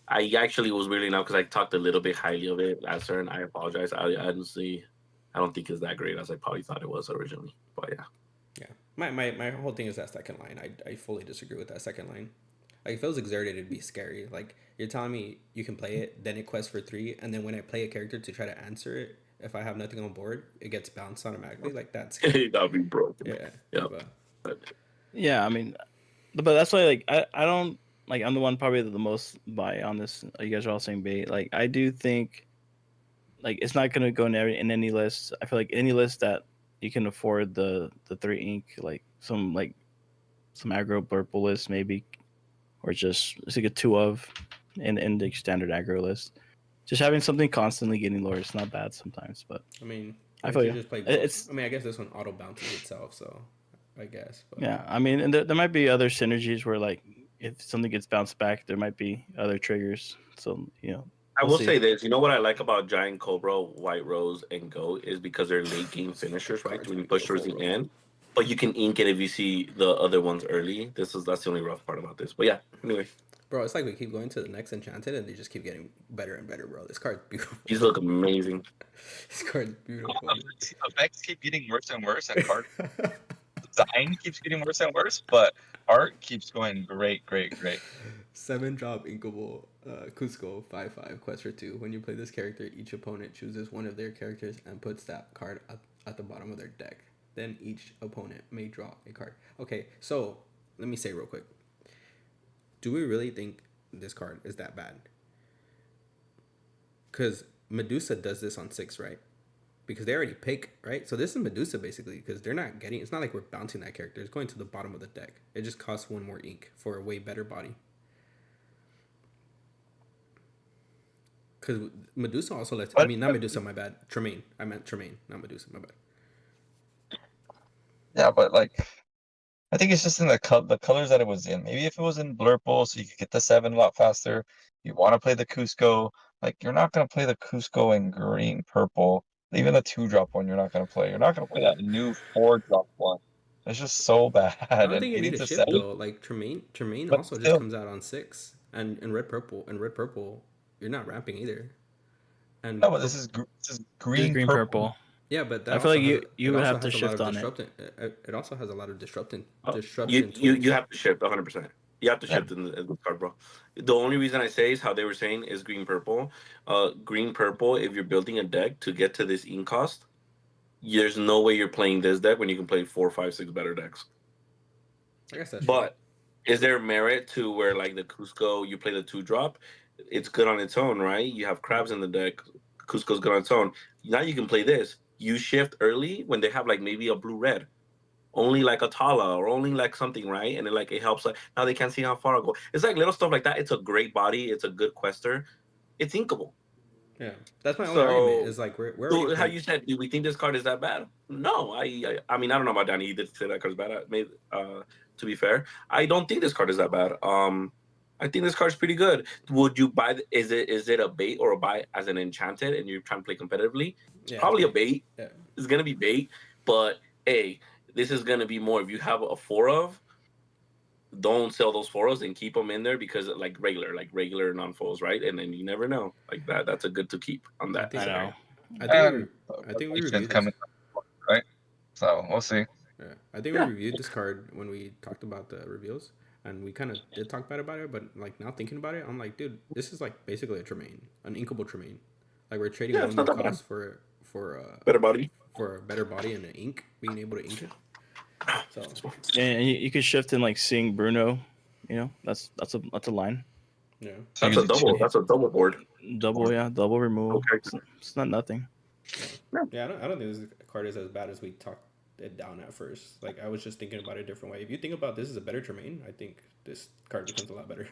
I actually was weirdly enough because I talked a little bit highly of it last turn. I apologize. I don't think it's that great as I probably thought it was originally. But yeah. Yeah. My whole thing is that second line. I fully disagree with that second line. Like if it was exerted, it'd be scary. Like you're telling me you can play it, then it quests for 3, and then when I play a character to try to answer it, if I have nothing on board, it gets bounced automatically. Like that's That'd be broken. Yeah. Yeah, I mean, but that's why like I don't like I'm the one probably the most buy on this. You guys are all saying bait. Like I do think like it's not gonna go in any list. I feel like any list that you can afford the 3 ink, like some aggro purple list maybe, or just it's like a 2 of in the standard aggro list. Just having something constantly getting lore is not bad sometimes, but I mean, I feel you. Just play It's. I mean, I guess this one auto bounces itself, so I guess. But. Yeah, I mean, and there might be other synergies where like if something gets bounced back, there might be other triggers. So I will say this. You know what I like about Giant Cobra, White Rose, and Goat is because they're late game finishers, right? When you push towards the end, but you can ink it if you see the other ones early. That's the only rough part about this. But yeah, anyway. Bro, it's like we keep going to the next Enchanted and they just keep getting better and better, bro. This card's beautiful. These look amazing. This card's beautiful. Effects keep getting worse and worse, and card design keeps getting worse and worse, but art keeps going great. 7-drop inkable Cusco 5/5 quest for 2. When you play this character, each opponent chooses one of their characters and puts that card at the bottom of their deck. Then each opponent may draw a card. Okay, so let me say real quick. Do we really think this card is that bad? Because Medusa does this on 6, right? Because they already pick, right? So this is Medusa basically, because they're not getting, it's not like we're bouncing that character. It's going to the bottom of the deck. It just costs 1 more ink for a way better body. Because Medusa also lets, I mean, not Medusa, my bad. Tremaine. I meant Tremaine, not Medusa, my bad. Yeah, but like, I think it's just in the colors that it was in. Maybe if it was in Blurple, so you could get the 7 a lot faster. You want to play the Cusco. Like, you're not going to play the Cusco in green, purple. Even the 2-drop one, you're not going to play. You're not going to play that new 4-drop one. It's just so bad. I don't think you need a shift though. Like Tremaine But also still. just comes out on 6, and in red purple, you're not ramping either. And No, but this is green, purple. Yeah, but that I feel like also you would have to has a lot shift of on it. It also has a lot of disruption. You have to shift 100%. You have to shift in the card, bro. The only reason I say is how they were saying is green purple. Green purple. If you're building a deck to get to this ink cost, there's no way you're playing this deck when you can play 4, 5, 6 better decks. I guess that's But is there merit to where like the Cusco, you play the 2-drop? It's good on its own, right? You have crabs in the deck. Cusco's good on its own. Now you can play this. You shift early when they have like maybe a blue-red. Only like a Tala or only like something, right? And it helps. Like now they can't see how far I go. It's like little stuff like that. It's a great body. It's a good quester. It's inkable. Yeah, that's my only argument. Is like we're so how you said, do we think this card is that bad? No, I mean I don't know about Danny. He did say that card's bad. To be fair, I don't think this card is that bad. I think this card's pretty good. Would you buy? Is it a bait or a buy as an enchanted, and you're trying to play competitively? It's Yeah, probably a bait. Yeah. It's gonna be bait, but hey, this is gonna be more. If you have a 4 of, don't sell those 4s and keep them in there because like regular non-foils, right? And then you never know. Like that. That's a good to keep on that. I know. I think we Weekend reviewed this. coming up, right? So we'll see. Yeah, I think we reviewed this card when we talked about the reveals, and we kind of did talk bad about it. But like now thinking about it, I'm like, dude, this is like basically a Tremaine, an inkable Tremaine. Like we're trading one more cost for better body, for a better body and an ink, being able to ink it. So and you could shift in like seeing Bruno. You know, that's a line. Yeah, that's a double. That's a double board. Double removal. Okay. It's not nothing. Yeah, I don't think this card is as bad as we talked it down at first. Like I was just thinking about it a different way. If you think about this as a better Tremaine, I think this card becomes a lot better.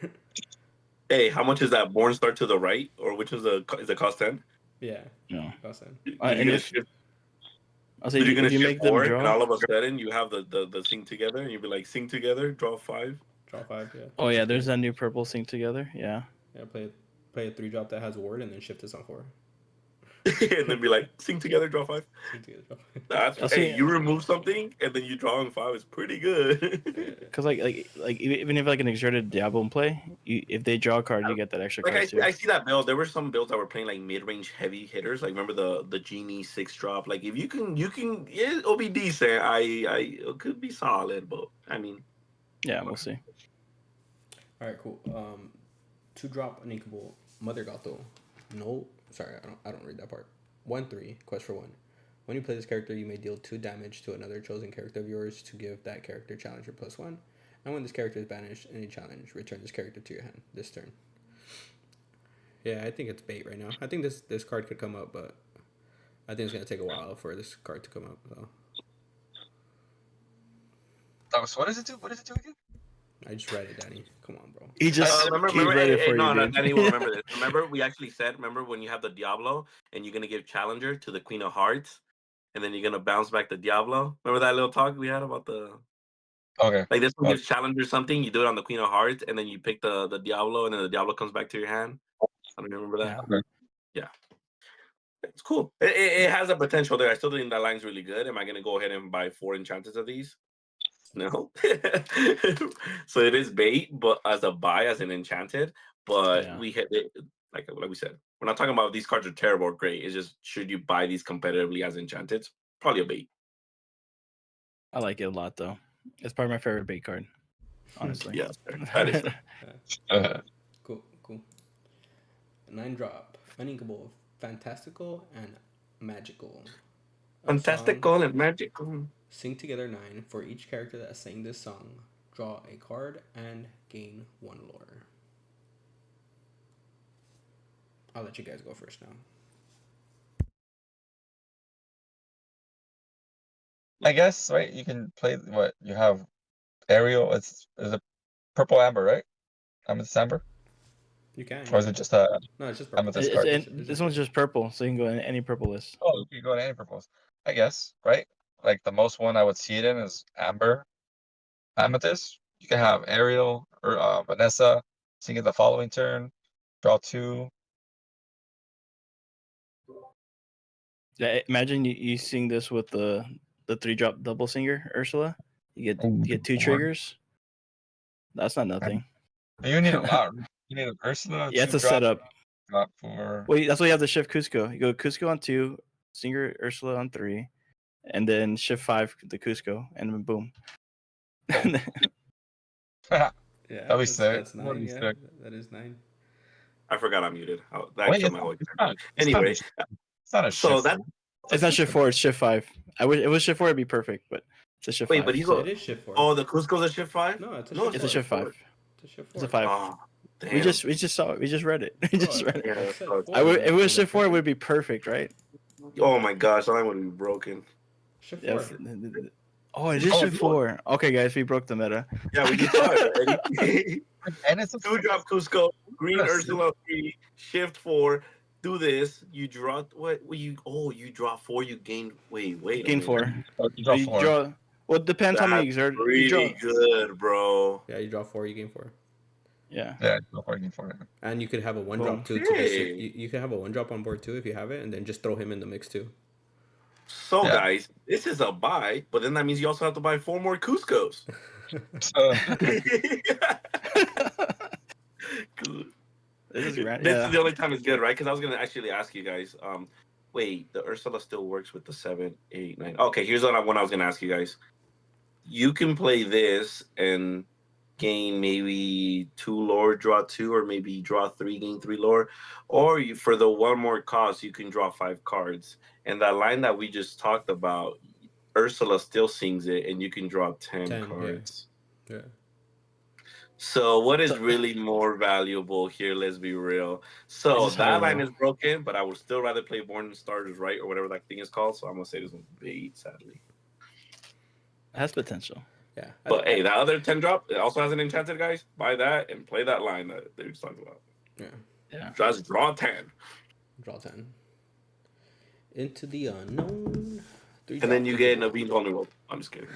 Hey, how much is that Born Star to the right, or which is the cost 10? Yeah, No. cost 10. And if I'll say you're gonna if you make them four, draw, and all of a sudden you have the sync together, and you'll be like sync together, draw 5. Draw 5. Yeah. oh yeah, there's that new purple sync together. Yeah. Yeah, play a 3-drop that has ward and then shift this on 4. And then be like sync together, draw 5. That's hey, you remove something and then you draw on 5 is pretty good. Because like even if like an exerted Diablo in play, if they draw a card, you get that extra like card too. I see that build. There were some builds that were playing like mid-range heavy hitters. Like remember the Genie 6-drop. Like if you can yeah, it'll be decent. It could be solid, but I mean, yeah, we'll see. All right, cool. 2-drop uninkable Mother Gato. No, sorry, I don't read that part. 1/3 quest for 1. When you play this character, you may deal 2 damage to another chosen character of yours to give that character challenger +1. And when this character is banished in a challenge, return this character to your hand this turn. Yeah, I think it's bait right now. I think this card could come up, but I think it's gonna take a while for this card to come up. So what does it do? What does it do again? I just read it, Danny. Come on, bro. He just remember read it for you. No, Danny will remember this. Remember we actually said, remember when you have the Diablo and you're gonna give challenger to the Queen of Hearts, and then you're gonna bounce back the Diablo. Remember that little talk we had about the okay, like this one gives challenger something, you do it on the Queen of Hearts, and then you pick the Diablo, and then the Diablo comes back to your hand. I don't remember that. Yeah. It's cool. It has a potential there. I still think that line's really good. Am I gonna go ahead and buy 4 Enchanted of these? No. So it is bait, but as a buy, as an Enchanted. But we hit it like we said. We're not talking about these cards are terrible or great. It's just should you buy these competitively as Enchanted? Probably a bait. I like it a lot though. It's probably my favorite bait card. Honestly. Yeah, that is Cool. 9-drop. Uninkable, fantastical, and magical. Fantastical and magical. Sing together 9 for each character that sang this song. Draw a card and gain 1 lore. I'll let you guys go first now. I guess right. You can play what you have. Ariel is a purple amber, right? Amethyst amber. You can. Or is it just a? No, it's just purple. Amethyst card. This one's just purple, so you can go in any purple list. Oh, you can go to any purples. I guess right. Like the most one I would see it in is amber, amethyst. You can have Ariel or Vanessa sing it the following turn. Draw 2. Yeah, imagine you sing this with the 3-drop double singer Ursula. You get 2 triggers. That's not nothing. You need a lot. You need an Ursula. Yeah, it's a setup. For... Well, that's why you have the shift Cusco. You go Cusco on 2, singer Ursula on 3, and then shift 5 the Cusco, and then boom. Yeah, that'd be sick. That's 9. Yeah, sick. That is 9. I forgot I'm muted. Anyway, it's not a shift. So that it's not shift 4. It's shift 5. I wish it was shift 4. It'd be perfect, but it's a shift 5. But it is shift 4. Oh, the Cusco's a shift 5. No, it's a shift 5. It's a shift 4. It's a 5. Oh, damn. We just saw it. We just read it. If it was shift 4, it would be perfect, right? Oh my gosh, that would be broken. Shift 4. Oh, it is shift 4. Okay, guys, we broke the meta. Yeah, we just saw it already. And it's a 2-drop Cusco, green Ursula 3, shift 4. Do this. You draw what? You draw 4. You gain. Wait. Gain 4. You draw 4. Well, it depends how many exert. Really good, bro. Yeah, you draw 4, you gain 4. Yeah. Yeah, no arguing for it. And you could have a 1-drop too. To just you could have a 1-drop on board too if you have it, and then just throw him in the mix too. So Yeah. guys, this is a buy, but then that means you also have to buy 4 more Cuscos. This is the only time it's good, right? Because I was gonna actually ask you guys. Wait, the Ursula still works with the 7, 8, 9. Okay, here's what I was gonna ask you guys. You can play this and gain maybe 2 lore, draw 2, or maybe draw 3, gain 3 lore, or you for the 1 more cost you can draw 5 cards. And that line that we just talked about, Ursula still sings it, and you can draw 10 cards. Yeah. So what is really more valuable here? Let's be real. So that line is broken, but I would still rather play Born Stars Right or whatever that thing is called. So I'm gonna say this one's bait, sadly. It has potential. Yeah. But hey, that other 10-drop, it also has an Enchanted, guys. Buy that and play that line that they just talked about. Yeah. Just draw 10. Draw 10. Into the unknown. And then you get Naveen vulnerable. I'm just kidding.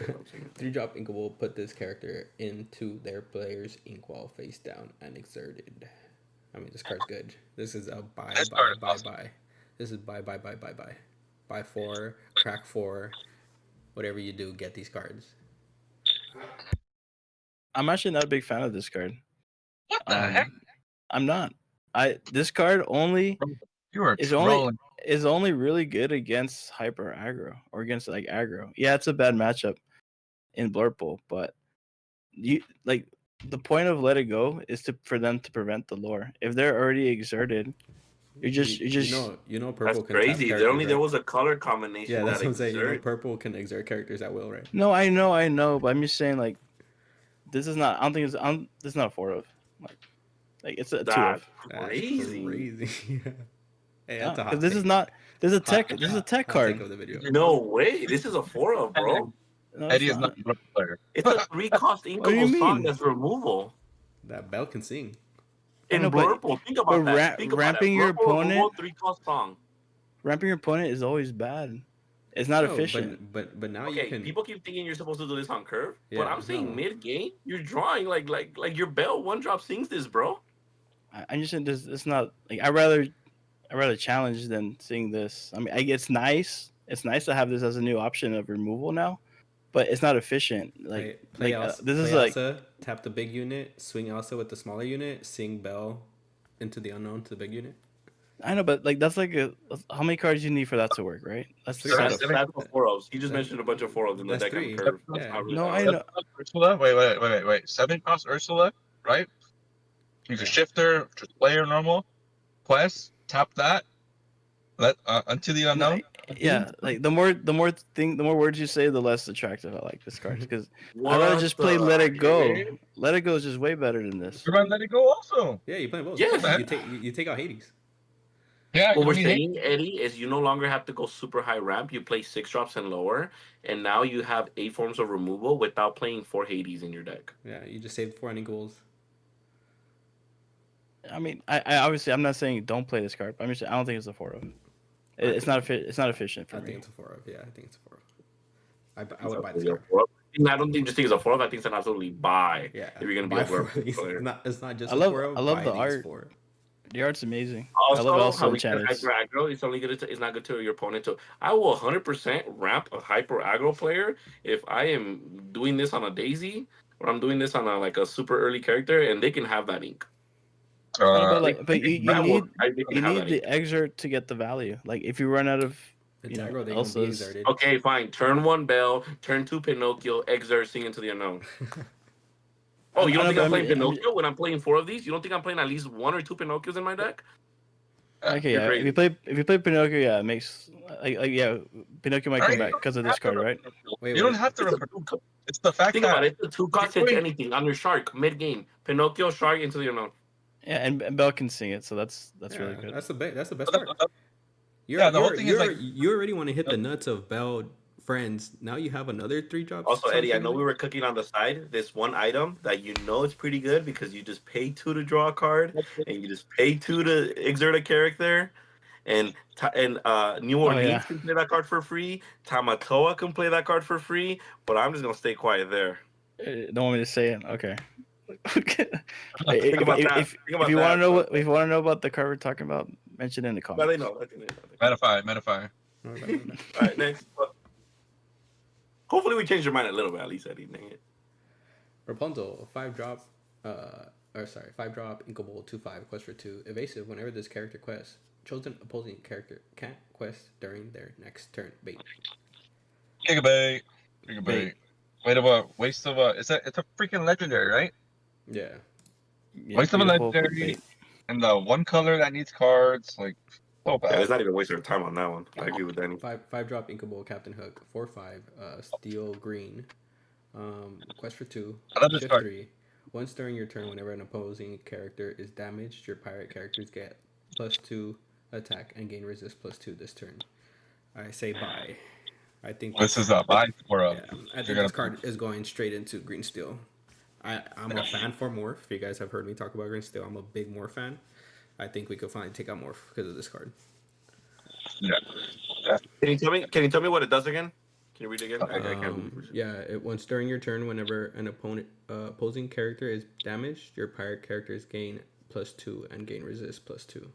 3-drop ink will put this character into their player's inkwell face down and exerted. I mean, this card's good. This is a buy. This is buy. Buy 4, crack 4. Whatever you do, get these cards. I'm actually not a big fan of this card. What the heck? I'm not. This card only is only really good against hyper aggro or against like aggro. Yeah, it's a bad matchup in Blur Pool, but you like the point of Let It Go is for them to prevent the lore. If they're already exerted, you know purple. That's can crazy. Tap there was a color combination. Yeah, that's what I'm saying. You know, purple can exert characters at will, right? No, I know, but I'm just saying like this is not. I don't think it's. This is not a 4 of. Like it's a 2 of. Crazy. Hey, that's a hot take. This is not. This is a tech. This is a tech card. Of the video. No way. This is a 4 of, bro. No, Eddie is not a player. It's a 3-cost Inkable song that's removal. That Bell can sing. In Blur Pool, think about that. Ramping your opponent. 3-cost song. Ramping your opponent is always bad. It's not efficient. But now okay, you can. People keep thinking you're supposed to do this on curve, but I'm saying mid game, you're drawing like your Bell 1-drop sings this, bro. I just think this. It's not like I rather challenge than seeing this. I mean, it's nice. It's nice to have this as a new option of removal now, but it's not efficient. Like this is like Elsa, tap the big unit, swing Elsa with the smaller unit, sing Bell into the unknown to the big unit. I know, but like that's like how many cards you need for that to work, right? That's 4-ofs. You just mentioned a bunch of 4-ofs in the deck on curve. No, I know. Ursula, wait. 7-cost Ursula, right? You can shift her, just play her normal, quest, tap that, let unto the unknown. Yeah, like the more words you say, the less attractive I like this card because I'd rather just play Let It Go. Let It Go is just way better than this. You run Let It Go also. Yeah, you play both. Yeah, you take out Hades. Yeah, what we're saying, Eddie, is you no longer have to go super high ramp. You play 6-drops and lower, and now you have 8 forms of removal without playing 4 Hades in your deck. Yeah, you just saved 4 goals. I mean, I obviously I'm not saying don't play this card. But I'm just saying I don't think it's a 4 of. It's not efficient for me. I think it's a 4 of. Yeah, I think it's a 4 of. I would buy this card. I don't think just think it's a 4 of. I think it's an absolutely buy. Yeah, if you're gonna be a player. It's not just. I love the art. The art's amazing. Also, I love Enchanted. Hyper aggro. It's only good. It's not good to your opponent. Too. I will 100% ramp a hyper aggro player if I am doing this on a Daisy or I'm doing this on a super early character, and they can have that ink. But you need the exert to get the value. Like if you run out of Elsa's. Okay, fine. Turn 1 Bell, turn 2 Pinocchio, exert, sing into the unknown. Oh, you don't think I'm playing Pinocchio when I'm playing 4 of these? You don't think I'm playing at least 1 or 2 Pinocchios in my deck? Okay, yeah. If you play Pinocchio, yeah, it makes Pinocchio might come back because of this card, right? You don't have to. It's the fact think about it. The 2 costs hits anything on your shark mid game. Pinocchio, shark into the unknown. Yeah, and Bell can sing it, so that's really good. That's the best part. You already want to hit the nuts of Bell friends. Now you have another 3-drop. Also, Eddie, I know we were cooking on the side. This one item that you know is pretty good because you just pay 2 to draw a card and you just pay 2 to exert a character, And New Oh, Orleans yeah. can play that card for free. Tamatoa can play that card for free. But I'm just gonna stay quiet there. Don't want me to say it. Okay. Think about that. If Think about you want to that. know if you want to know about the card we're talking about, mention it in the But they comments. know. They know. Metafire. My bad, my bad. All right, next. Hopefully we change your mind a little bit, at least, Eddie. Dang it. Rapunzel, 5-drop, 5-drop, inkable, 2/5, quest for 2. Evasive, whenever this character quests, chosen opposing character can't quest during their next turn. Bait. Gigabait. Bait. Waste of a. It's a freaking legendary, right? Yeah. Yeah, Waste of a beautiful legendary. bait. And the one color that needs cards, like, so Yeah, bad. let's not even waste our time on that one. I agree with Danny. 5-drop, inkable, Captain Hook, 4/5, steel green. Quest for 2. I love this Shift card. 3. Once during your turn, whenever an opposing character is damaged, your pirate characters get +2 attack and gain resist +2 this turn. I say bye. I think This is a buy for a. yeah, I think this card is going straight into green steel. I'm a fan for Morph. If you guys have heard me talk about green steel, I'm a big Morph fan. I think we could finally take out Morph because of this card. Yeah. Can you tell me what it does again? Can you read it again? I can't. Yeah, once during your turn, whenever an opposing character is damaged, your pirate characters gain +2 and gain resist +2.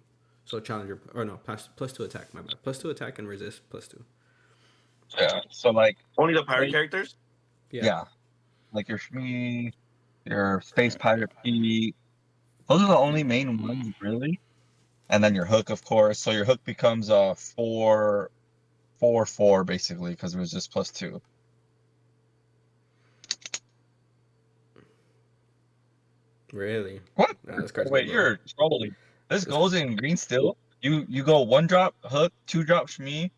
So challenger, or no, +2 attack. My bad. +2 attack and resist +2. Yeah. So like Only the pirate characters? yeah. Like your Shmi, your Space Pirate P. Those are the only main ones really. And then your hook, of course. So your hook becomes a 4/4 basically because it was just +2. Really? What? Nah, this card's Wait, good, you're trolling. This goes in green still. You go 1-drop hook, 2-drop Shmi,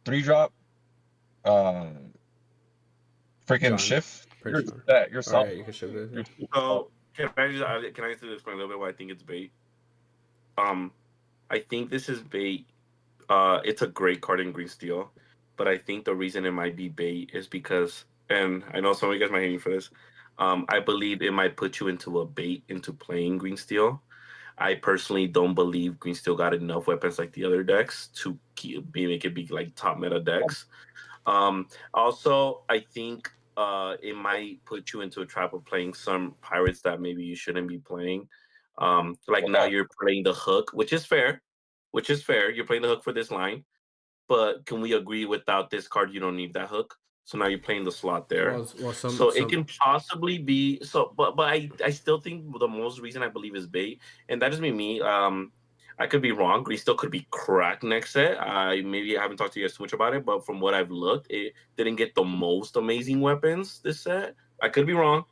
3-drop freaking John, shift. Prince You're John. that. You're solid. Alright, you can show this. You're So can I just explain a little bit why I think it's bait? I think this is bait. It's a great card in green steel, but I think the reason it might be bait is because, and I know some of you guys might hate me for this. I believe it might put you into a bait into playing green steel. I personally don't believe green steel got enough weapons like the other decks to make it be like top meta decks. Also, I think it might put you into a trap of playing some pirates that maybe you shouldn't be playing. Like now you're playing the hook, which is fair. You're playing the hook for this line, but can we agree without this card you don't need that hook? So now you're playing the slot there. So it can possibly be so, but I still think the most reason I believe is bait, and that just me. I could be wrong. Green still could be cracked next set. I haven't talked to you guys too much about it, but from what I've looked, it didn't get the most amazing weapons this set. I could be wrong.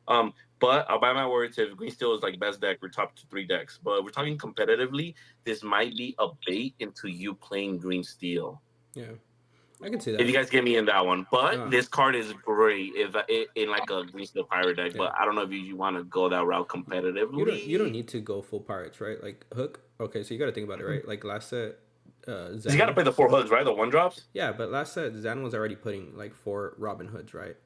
But I'll buy my words if Green Steel is like best deck, we're top 3 decks. But we're talking competitively, this might be a bait into you playing Green Steel. Yeah, I can see that. If you guys get me in that one. But this card is great if in like a Green Steel Pirate deck. But I don't know if you want to go that route competitively. You don't need to go full pirates, right? Like hook. Okay, so you got to think about it, right? Like last set, you got to play the 4 hooks, right? The 1-drops. Yeah, but last set Zan was already putting like 4 Robin Hoods, right?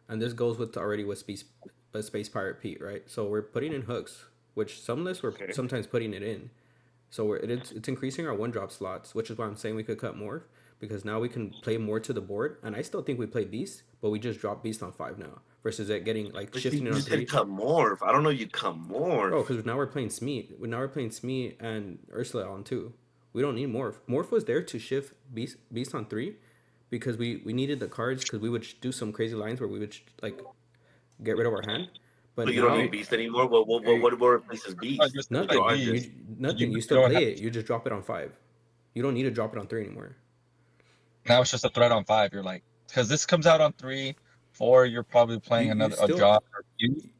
And this goes with Space Pirate Pete, right? So we're putting in hooks, which some lists we're sometimes putting it in. So it's increasing our 1-drop slots, which is why I'm saying we could cut more, because now we can play more to the board. And I still think we play Beast, but we just drop Beast on 5 now versus it getting like shifting it on 3. You cut more. I don't know. You cut more. Bro, because now we're playing Smee. Now we're playing Smee and Ursula on 2. We don't need Morph. Morph was there to shift Beast on 3 because we needed the cards because we would do some crazy lines where we would like get rid of our hand. But you don't need Beast anymore. What replaces Beast? Nothing. You still play it. You just drop it on 5. You don't need to drop it on 3 anymore. Now it's just a threat on 5. You're like, because this comes out on 3, 4. You're probably playing a drop.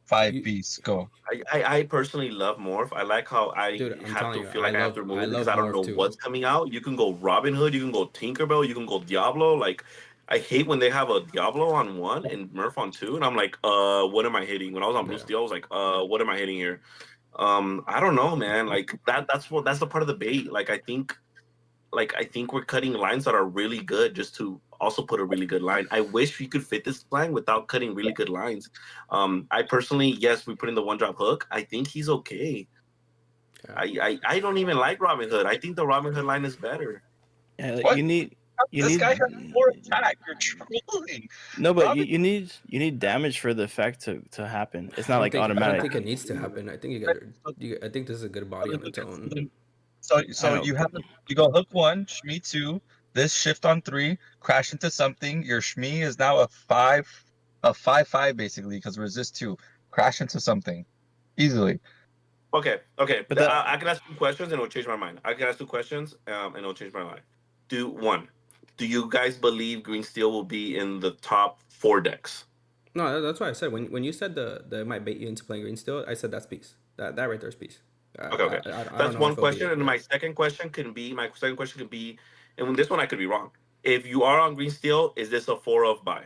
5 Beasts. Go. I personally love Morph. I like how I have to feel like I have to remove it because I don't know what's coming out. You can go Robin Hood. You can go Tinkerbell. You can go Diablo. Like, I hate when they have a Diablo on 1 and Murph on 2, and I'm like, what am I hitting? When I was on Blue Steel, I was like, what am I hitting here? I don't know, man. Like that's the part of the bait. I think we're cutting lines that are really good just to also put a really good line. I wish we could fit this line without cutting really good lines. I personally, yes, we put in the 1-drop hook. I think he's okay. I don't even like Robin Hood. I think the Robin Hood line is better. Yeah, like, What? you This need guy has 4 attack. You're trolling. no, but Robin you need damage for the effect to happen. It's not like I don't automatic. think it needs to happen. I think I think this is a good body on its own. So I know, you have but you go hook 1, Shmi 2, this shift on 3, crash into something. Your Shmi is now a 5/5 basically because resist 2. Crash into something easily. Okay. but that I can ask 2 questions and it'll change my mind. I can ask 2 questions and it'll change my mind. Do you guys believe Green Steel will be in the top 4 decks? No, that's why I said when you said the it might bait you into playing green steel. I said that's peace. That right there is peace. Okay. I don't That's know one if it'll be question. it. And Yeah. my second question could be, and this one I could be wrong. If you are on Green Steel, is this a 4 of buy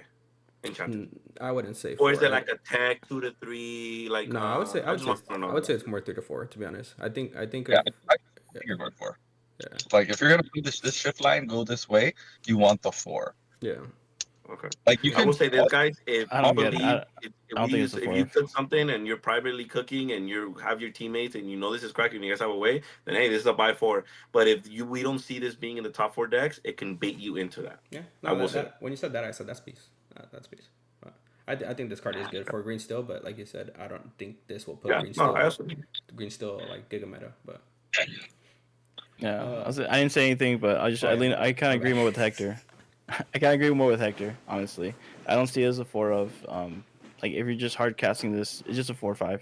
Enchanted? I wouldn't say Or is four. it like a tech 2 to 3? Like No, I just want to know. I would say it's more 3 to 4. To be honest, I think Yeah, if I yeah, think you're going for. yeah, Like if you're gonna do this shift line, go this way. You want the 4. yeah. Okay. Like you I can will say this, guys. If I you don't get. believe, I don't think it's a if 4 you of. cook something and you're privately cooking and you have your teammates and you know this is cracking and you guys have a way, then hey, this is a buy 4. But if we don't see this being in the top 4 decks, it can bait you into that. Yeah, I no, will say. that when you said that, I said that's peace. That's peace. I think this card is good for green steel, but like you said, I don't think this will put Yeah. No, I also think. green steel like giga meta. But Yeah, I didn't say anything, but I kind of agree more with Hector. I kind of agree more with Hector. Honestly, I don't see it as a 4 of. Like if you're just hard casting this, it's just a 4/5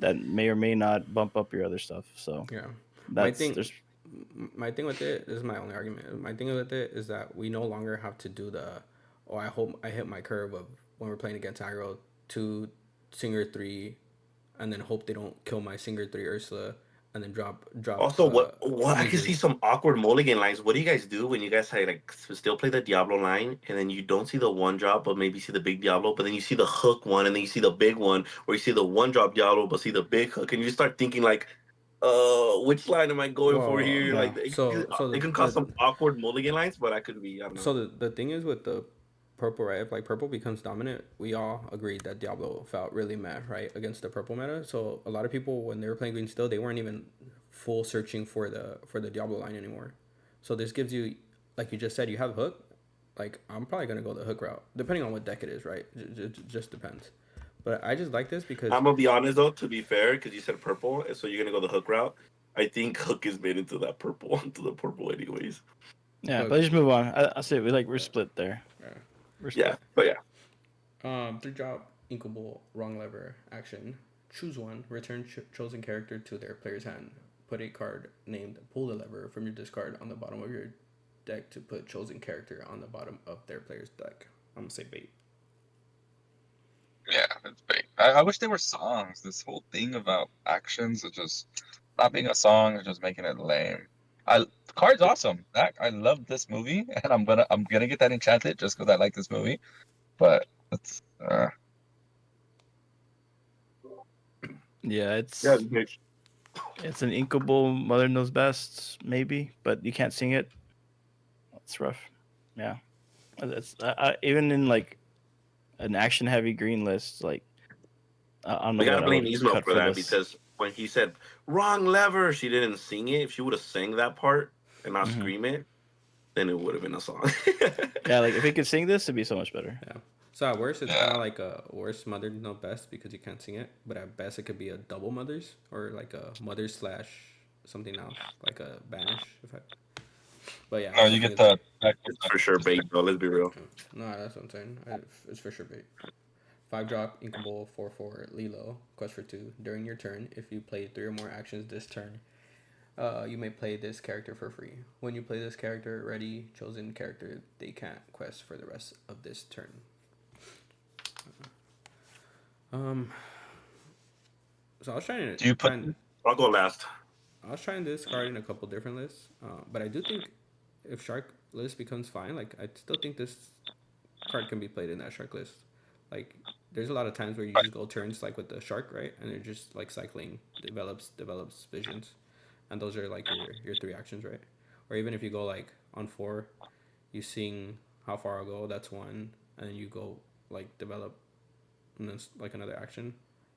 that may or may not bump up your other stuff. So yeah, that's there's my thing with it, this is my only argument. My thing with it is that we no longer have to do the, oh, I hope I hit my curve of when we're playing against aggro 2 Singer 3, and then hope they don't kill my Singer 3 Ursula, and then drop Also, what I can see Caesars. some awkward mulligan lines. What do you guys do when you guys like still play the Diablo line and then you don't see the 1 drop, but maybe see the big Diablo, but then you see the hook one and then you see the big one, or you see the 1 drop Diablo but see the big hook, and you start thinking like, which line am I going for Well, here? yeah. Like so it can cause some awkward mulligan lines, but I could be, I don't know. the thing is with the purple, right? If like purple becomes dominant, we all agreed that Diablo felt really mad, right, against the purple meta. So a lot of people when they were playing green still, they weren't even full searching for the Diablo line anymore. So this gives you, like you just said, you have hook. Like I'm probably gonna go the hook route, depending on what deck it is, right? It just depends. But I just like this because I'm gonna be honest though, to be fair, because you said purple, and so you're gonna go the hook route. I think hook is made into that purple, into the purple anyways. Yeah, hook. but just move on. I say we're split there. Yeah. We're Yeah, split. but yeah. 3-drop inkable wrong lever action. Choose one. Return chosen character to their player's hand. Put a card named Pull the Lever from your discard on the bottom of your deck to put chosen character on the bottom of their player's deck. I'm gonna say bait. Yeah, it's big. I wish there were songs. This whole thing about actions is just not being a song is just making it lame. The card's awesome. I love this movie, and I'm gonna get that Enchanted just because I like this movie. But it's Yeah, Yeah, it's an inkable Mother Knows Best maybe, but you can't sing it. It's rough. Yeah, it's even in like an action heavy green list. Like I don't know we gotta what I blame would Ismail cut for for that this. because when he said wrong lever, she didn't sing it. If she would have sang that part and not Hmm. scream it, then it would have been a song. Yeah, like if he could sing this, it'd be so much better. Yeah. So at worst, it's yeah. kind of like a worst mother no best because you can't sing it. But at best, it could be a double mothers or like a mother slash something else, like a banish effect. But yeah, No, I you think get the It's for sure bait, though. Let's be real. no, that's what I'm saying. It's for sure bait. 5-drop inkable 4/4 Lilo. Quest for 2. During your turn, if you play 3 or more actions this turn, you may play this character for free. When you play this character, ready chosen character, they can't quest for the rest of this turn. So I was trying to Do you put I'll go last. I was trying this card in a couple different lists, but I do think if Shark list becomes fine, like I still think this card can be played in that Shark list. Like there's a lot of times where you just go turns like with the Shark, right, and you're just like cycling develops visions, and those are like your 3 actions, right? Or even if you go like on 4, you sing how far I'll go, that's 1, and then you go like develop, and then like another action,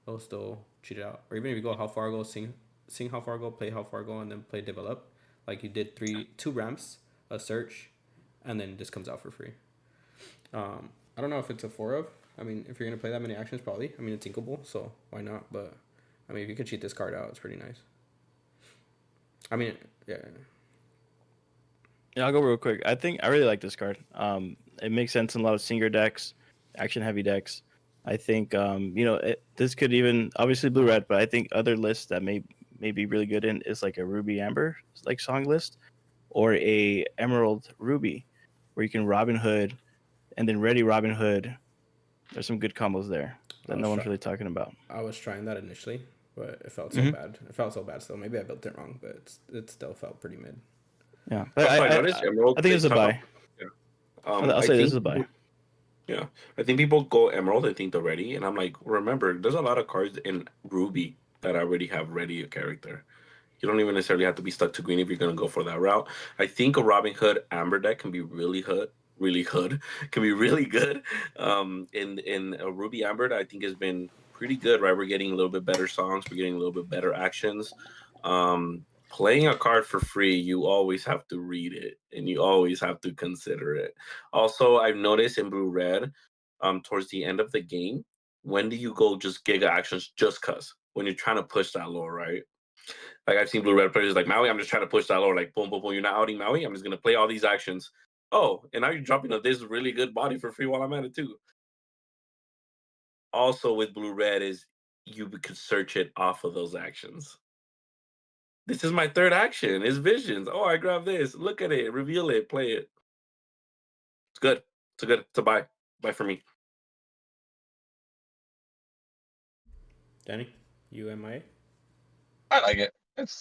it'll still cheat it out. Or even if you go how far I'll go, sing seeing how far go, play how far go, and then play develop. Like you did two ramps, a search, and then this comes out for free. I don't know if it's a 4 of. I mean, if you're gonna play that many actions, probably. I mean, it's inkable, so why not? But I mean, if you can cheat this card out, it's pretty nice. I mean, yeah. Yeah, I'll go real quick. I think I really like this card. It makes sense in a lot of Singer decks, action heavy decks. I think this could even obviously blue red, but I think other lists that may be really good in is like a Ruby Amber like song list, or a Emerald Ruby, where you can Robin Hood, and then ready Robin Hood. There's some good combos there that no one's really talking about. I was trying that initially, but it felt so bad. It felt so bad still. Maybe I built it wrong, but it still felt pretty mid. Yeah, but I think it's a buy. I'll say this is a buy. Yeah, I think people go Emerald. I think they're ready, and I'm like, remember, there's a lot of cards in Ruby that already have ready a character. You don't even necessarily have to be stuck to green if you're gonna go for that route. I think a Robin Hood Amber deck can be really can be really good. In a Ruby Amber, I think has been pretty good. Right, we're getting a little bit better songs. We're getting a little bit better actions. Playing a card for free, you always have to read it and you always have to consider it. Also, I've noticed in blue red, towards the end of the game, when do you go just giga actions just cause when you're trying to push that lore, right? Like I've seen blue red players like Maui, I'm just trying to push that lore, like boom, boom, boom. You're not outing Maui. I'm just gonna play all these actions. Oh, and now you're dropping this really good body for free while I'm at it too. Also with blue red is you could search it off of those actions. This is my third action. It's visions. Oh, I grab this. Look at it. Reveal it. Play it. It's good. It's a good. It's a buy. Buy for me. Danny, you MIA? I like it.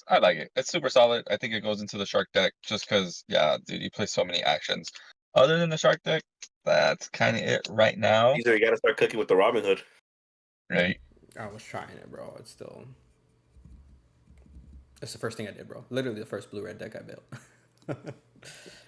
I like it. It's super solid. I think it goes into the shark deck just because, yeah, dude, you play so many actions. Other than the shark deck, that's kind of it right now. Either you got to start cooking with the Robin Hood. Right. I was trying it, bro. It's still. It's the first thing I did, bro. Literally the first blue red deck I built.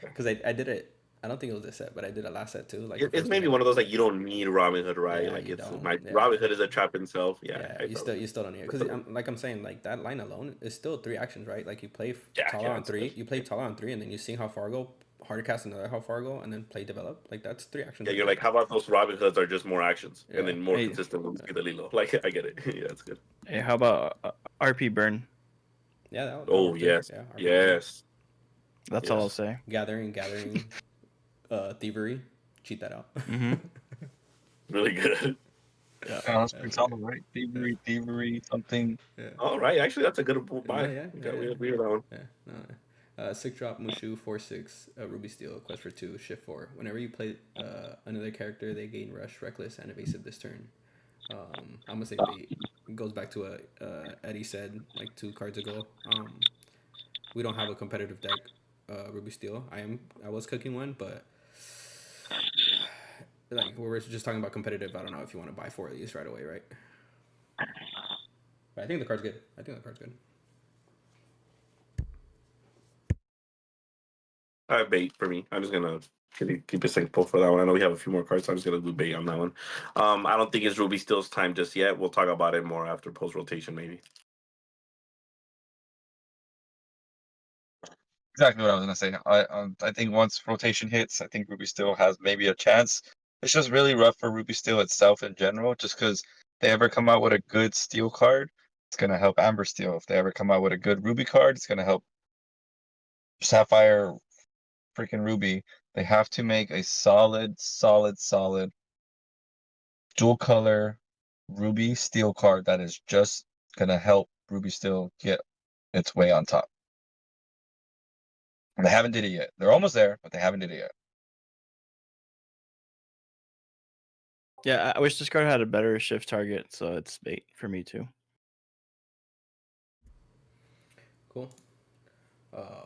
Because I did it. I don't think it was this set, but I did a last set too. Like it's maybe one of those like you don't need Robin Hood, right? Yeah, like you it's don't. my Yeah. Robin Hood is a trap himself. Yeah, you still don't need it because like I'm saying, like that line alone is still 3 actions, right? Like you play Tala on 3, you play Tala on 3, and then you sing how far go, hard cast another how far go, and then play develop. Like that's 3 actions. Yeah, you're like, how about those Robin Hoods are just more actions Yeah. and then more consistent with the Lilo? Like I get it. Yeah, that's good. Hey, how about RP Burn? Yeah. That Oh yes, yeah, yes. That's all I'll say. Gathering, thievery, cheat that out. Really good. Yeah, that's pretty solid, right? Thievery, something. Yeah. All right, actually, that's a good buy. We agree with that one. Yeah, no. 6 drop Mushu 4/6 Ruby Steel quest for 2 shift 4. Whenever you play another character, they gain rush, reckless, and evasive this turn. I'm gonna say bait. It goes back to what Eddie said like 2 cards ago. We don't have a competitive deck, Ruby Steel. I was cooking one, but like we were just talking about competitive. I don't know if you want to buy 4 of these right away, right? But I think the card's good. Bait for me. I'm just gonna keep it simple for that one. I know we have a few more cards, so I'm just gonna do bait on that one. I don't think it's Ruby Steel's time just yet. We'll talk about it more after post rotation, maybe. Exactly what I was gonna say. I think once rotation hits, I think Ruby Steel has maybe a chance. It's just really rough for Ruby Steel itself in general, just because they ever come out with a good Steel card, it's gonna help Amber Steel. If they ever come out with a good Ruby card, it's gonna help Sapphire, freaking Ruby. They have to make a solid dual color Ruby Steel card that is just gonna help Ruby Steel get its way on top. And they haven't did it yet. They're almost there, but they haven't did it yet. Yeah, I wish this card had a better shift target, so it's bait for me too. Cool.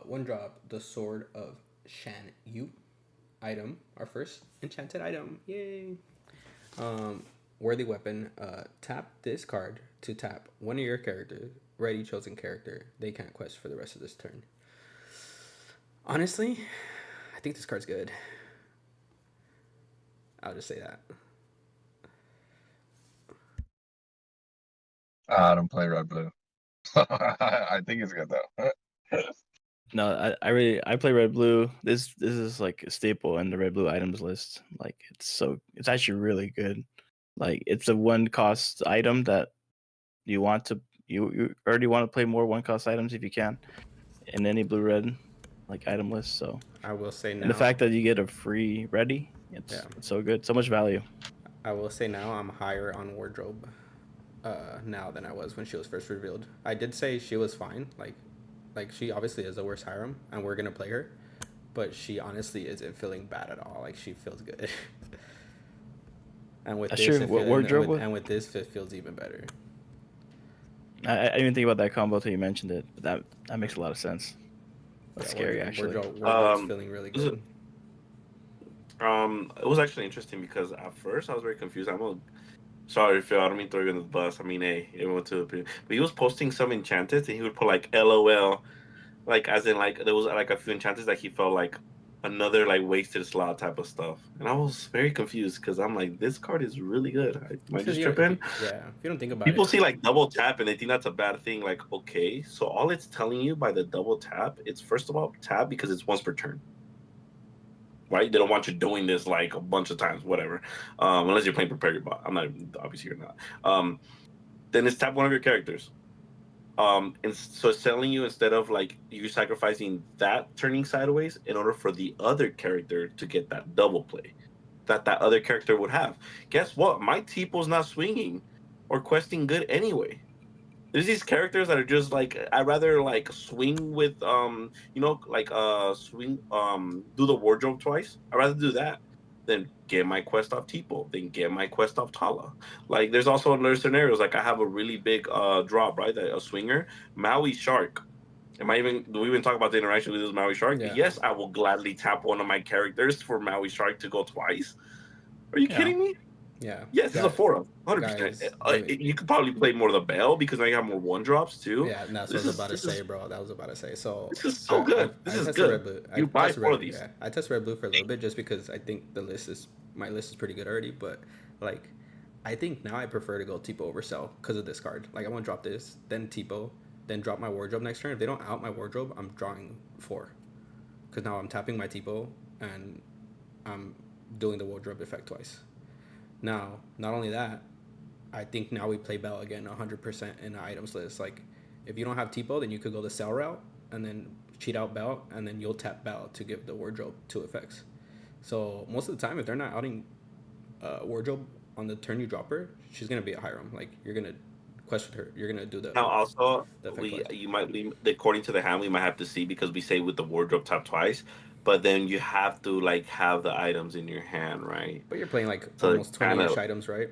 1 drop, the Sword of Shan Yu item, our first enchanted item. Yay! Worthy weapon. Tap this card to tap one of your characters, ready chosen character. They can't quest for the rest of this turn. Honestly, I think this card's good. I'll just say that. I don't play red blue. I think it's good though. No, I play red blue. This is like a staple in the red blue items list. Like it's actually really good. Like it's a one cost item that you already want to play more one cost items if you can in any blue red like item list. So I will say now. and the fact that you get a free ready, it's so good, so much value. I will say now I'm higher on wardrobe now than I was when she was first revealed. I did say she was fine. Like she obviously is the worst Hiram, and we're gonna play her, but she honestly isn't feeling bad at all. Like she feels good. And with That's this, true. What wardrobe? and with this, it feels even better. I didn't even think about that combo until you mentioned it. But that makes a lot of sense. That's scary, actually. Wardrobe's feeling really good. It was actually interesting because at first I was very confused. Sorry, Phil. I don't mean to throw you under the bus. I mean, hey, everyone to the. But he was posting some Enchanted, and he would put like LOL, like as in like there was like a few Enchanted that he felt like another like wasted slot type of stuff, and I was very confused because I'm like, this card is really good. Am I just tripping? If you don't think about People it, see like double tap and they think that's a bad thing. Like, okay, so all it's telling you by the double tap, it's first of all tap because it's once per turn. Right? They don't want you doing this like a bunch of times, whatever. Unless you're playing prepare your bot. I'm not obviously you're not. Then it's tap one of your characters. And so it's telling you instead of like you sacrificing that turning sideways in order for the other character to get that double play that other character would have. Guess what? My Teepo's not swinging or questing good anyway. There's these characters that are just like I'd rather like swing with like swing do the wardrobe twice. I'd rather do that than get my quest off Tipo, then get my quest off Tala. Like there's also other scenarios like I have a really big drop, right? A swinger, Maui Shark. Do we even talk about the interaction with this Maui Shark? Yeah. Yes, I will gladly tap one of my characters for Maui Shark to go twice. Are you kidding me? Yeah. Yes, it's a 4 100%. You could probably play more of the Bell because now you have more one drops too. Yeah, that's what I was about to say, bro. That was about to say. So this is so good. This is good. Red blue. You buy 4 of these. Yeah, I tested red blue for a little bit just because I think my list is pretty good already. But like, I think now I prefer to go Tipo over Cell because of this card. Like I want to drop this, then Tipo, then drop my wardrobe next turn. If they don't out my wardrobe, I'm drawing 4. Because now I'm tapping my Tipo and I'm doing the wardrobe effect twice. Now, not only that, I think now we play Bell again 100% in the items list. Like, if you don't have Tipo, then you could go the Cell route and then cheat out Bell, and then you'll tap Bell to give the wardrobe 2 effects. So most of the time, if they're not outing wardrobe on the turn you drop her, she's gonna be a Hiram. Like you're gonna quest with her. You're gonna do the. Now also, twice. according to the hand, we might have to see because we say with the wardrobe tap twice, but then you have to like have the items in your hand, right? But you're playing like almost 20-ish items, right?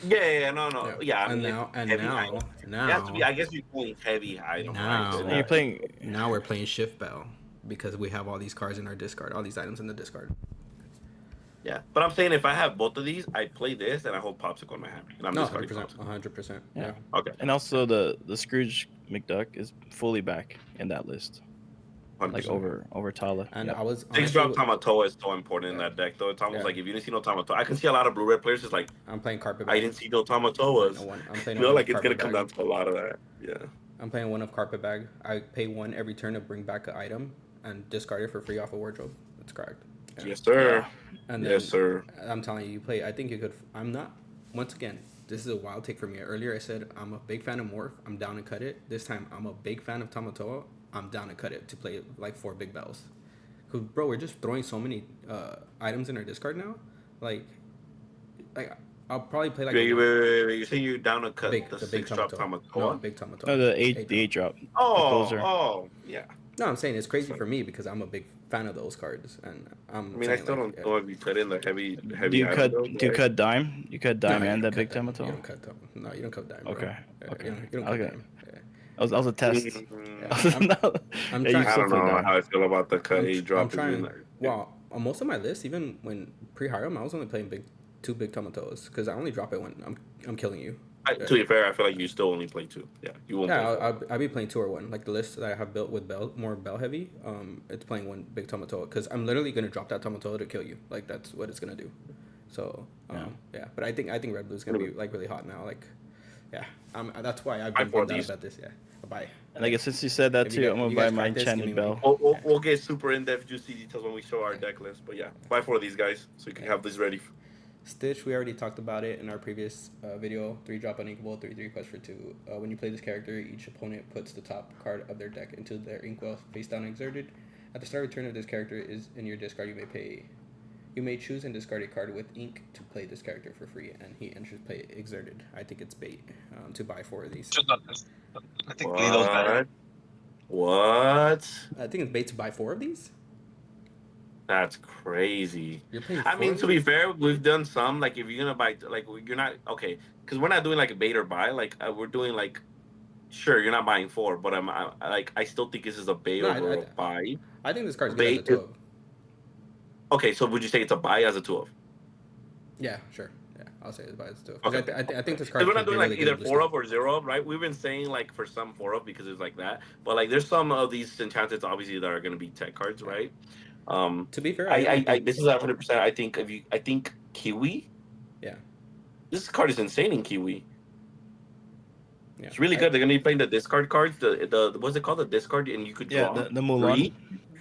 Yeah, no. Yeah, and now, I guess you're playing heavy item. Now, right? You're playing. Now we're playing Shift Bell because we have all these cards in our discard, all these items in the discard. Yeah, but I'm saying if I have both of these, I play this and I hold Popsicle in my hand, and I'm discarding 100%. Yeah. Okay. And also the Scrooge McDuck is fully back in that list. 100%. Like over Tala. And I was 6-drop Tamatoa is so important in that deck, though. It's almost like if you didn't see no Tamatoa, I can see a lot of blue red players just like I'm playing Carpet Bag. I didn't see no Tamatoas. I'm playing like it's gonna come down to a lot of that. Yeah. I'm playing one of Carpet Bag. I pay 1 every turn to bring back an item and discard it for free off a wardrobe. That's correct. Yeah. Yes, sir. And yes, sir. I'm telling you, play. I think you could. I'm not. Once again, this is a wild take for me. Earlier, I said I'm a big fan of Morph. I'm down to cut it. This time, I'm a big fan of Tamatoa. I'm down to cut it to play like 4 big bells. Cause bro, we're just throwing so many items in our discard now. Like I'll probably play like. Wait. You're saying you're down to cut the 6-drop Tamatoa? No, big Tamatoa. No, the 8 drop. Oh, yeah. No, I'm saying it's crazy for me because I'm a big fan of those cards, and I still don't know if you cut in the heavy. Do you cut dime? You cut dime and that big Tamatoa? You don't cut dime. No, you don't cut dime. Okay. Bro. Okay. You don't cut dime. That was a test. I'm trying. I don't know how I feel about the cut 8 drop. I'm trying. Well, on most of my lists, even when pre-Hiram, I was only playing 2 big Tamatoas because I only drop it when I'm killing you. To be fair, I feel like you still only play 2. Yeah, you won't. Yeah, I'll be playing 2 or 1. Like the list that I have built with more bell heavy, it's playing 1 big Tamatoa because I'm literally gonna drop that Tamatoa to kill you. Like that's what it's gonna do. So yeah. But I think red blue is gonna be like really hot now. Like Yeah, that's why I've Buy been 4 bummed of out these. about this. Yeah, I'll buy. And I guess since you said that If you too, guys- I'm if gonna you buy guys my crack this, give Enchanted me one. Bell. We'll get super in-depth juicy details when we show our deck list. But yeah, buy 4 of these guys so you can have these ready. Stitch, we already talked about it in our previous video. 3-drop uninkable, 3/3 quest for 2. When you play this character, each opponent puts the top card of their deck into their inkwell face down exerted. At the start of turn, if this character is in your discard, you may choose and discard a card with ink to play this character for free, and he enters play exerted. I think it's bait to buy 4 of these. I think Lilo's better. What? I think it's bait to buy 4 of these. That's crazy. You're playing. I mean, to be fair, we've done some. Like, if you're gonna buy, like, you're not okay, because we're not doing like a bait or buy. Like, we're doing like, sure, you're not buying 4, but I still think this is a bait over a buy. I think this card's good as a 2 of. Okay, so would you say it's a buy as a 2 of? Yeah, sure. Yeah, I'll say it's a buy as a 2 of. Okay. I think this card. We're not doing like really either 4 of or 0 of, right? We've been saying like for some 4 of because it's like that, but like there's some of these Enchanteds obviously that are gonna be tech cards, right? To be fair, I this is 100%. I think Kiwi. Yeah. This card is insane in Kiwi. Yeah. It's really good. They're gonna be playing the discard cards. The what's it called? The discard, and you could draw. The Mulan. Free.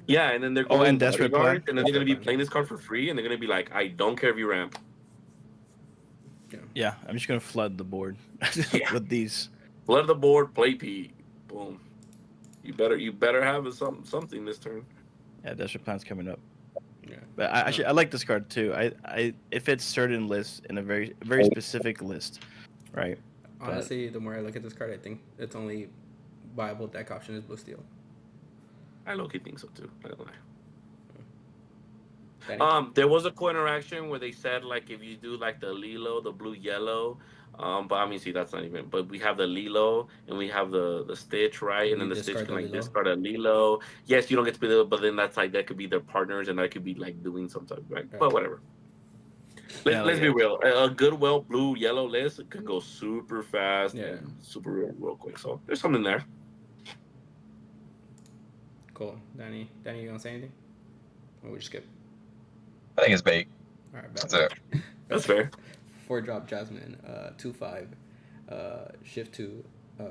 Yeah, and then they're going and Desperate Plan. and then they're gonna be playing this card for free, and they're gonna be like, I don't care if you ramp. Yeah, I'm just gonna flood the board with these. Flood the board, play P. Boom. You better have something this turn. Yeah, Desperate Plan's coming up. Yeah. But I like this card too. It fits certain lists in a very specific list, right? Honestly, the more I look at this card, I think its only viable deck option is Blue Steel. I low-key think so too. I don't lie. Danny? There was a cool interaction where they said like if you do like the Lilo, the blue yellow, but I mean, see, that's not even. But we have the Lilo and we have the Stitch, right? And then the Stitch can like discard a Lilo. Yes, you don't get to be the, but then that's like that could be their partners and that could be like doing something, right? But whatever. Let's be real. A good, blue yellow list can go super fast, and super real quick. So there's something there. Cool, Danny, you gonna say anything? Or we just skip? I think it's bait. All right, That's it. That's fair. 4-drop Jasmine, 2/5, shift 2,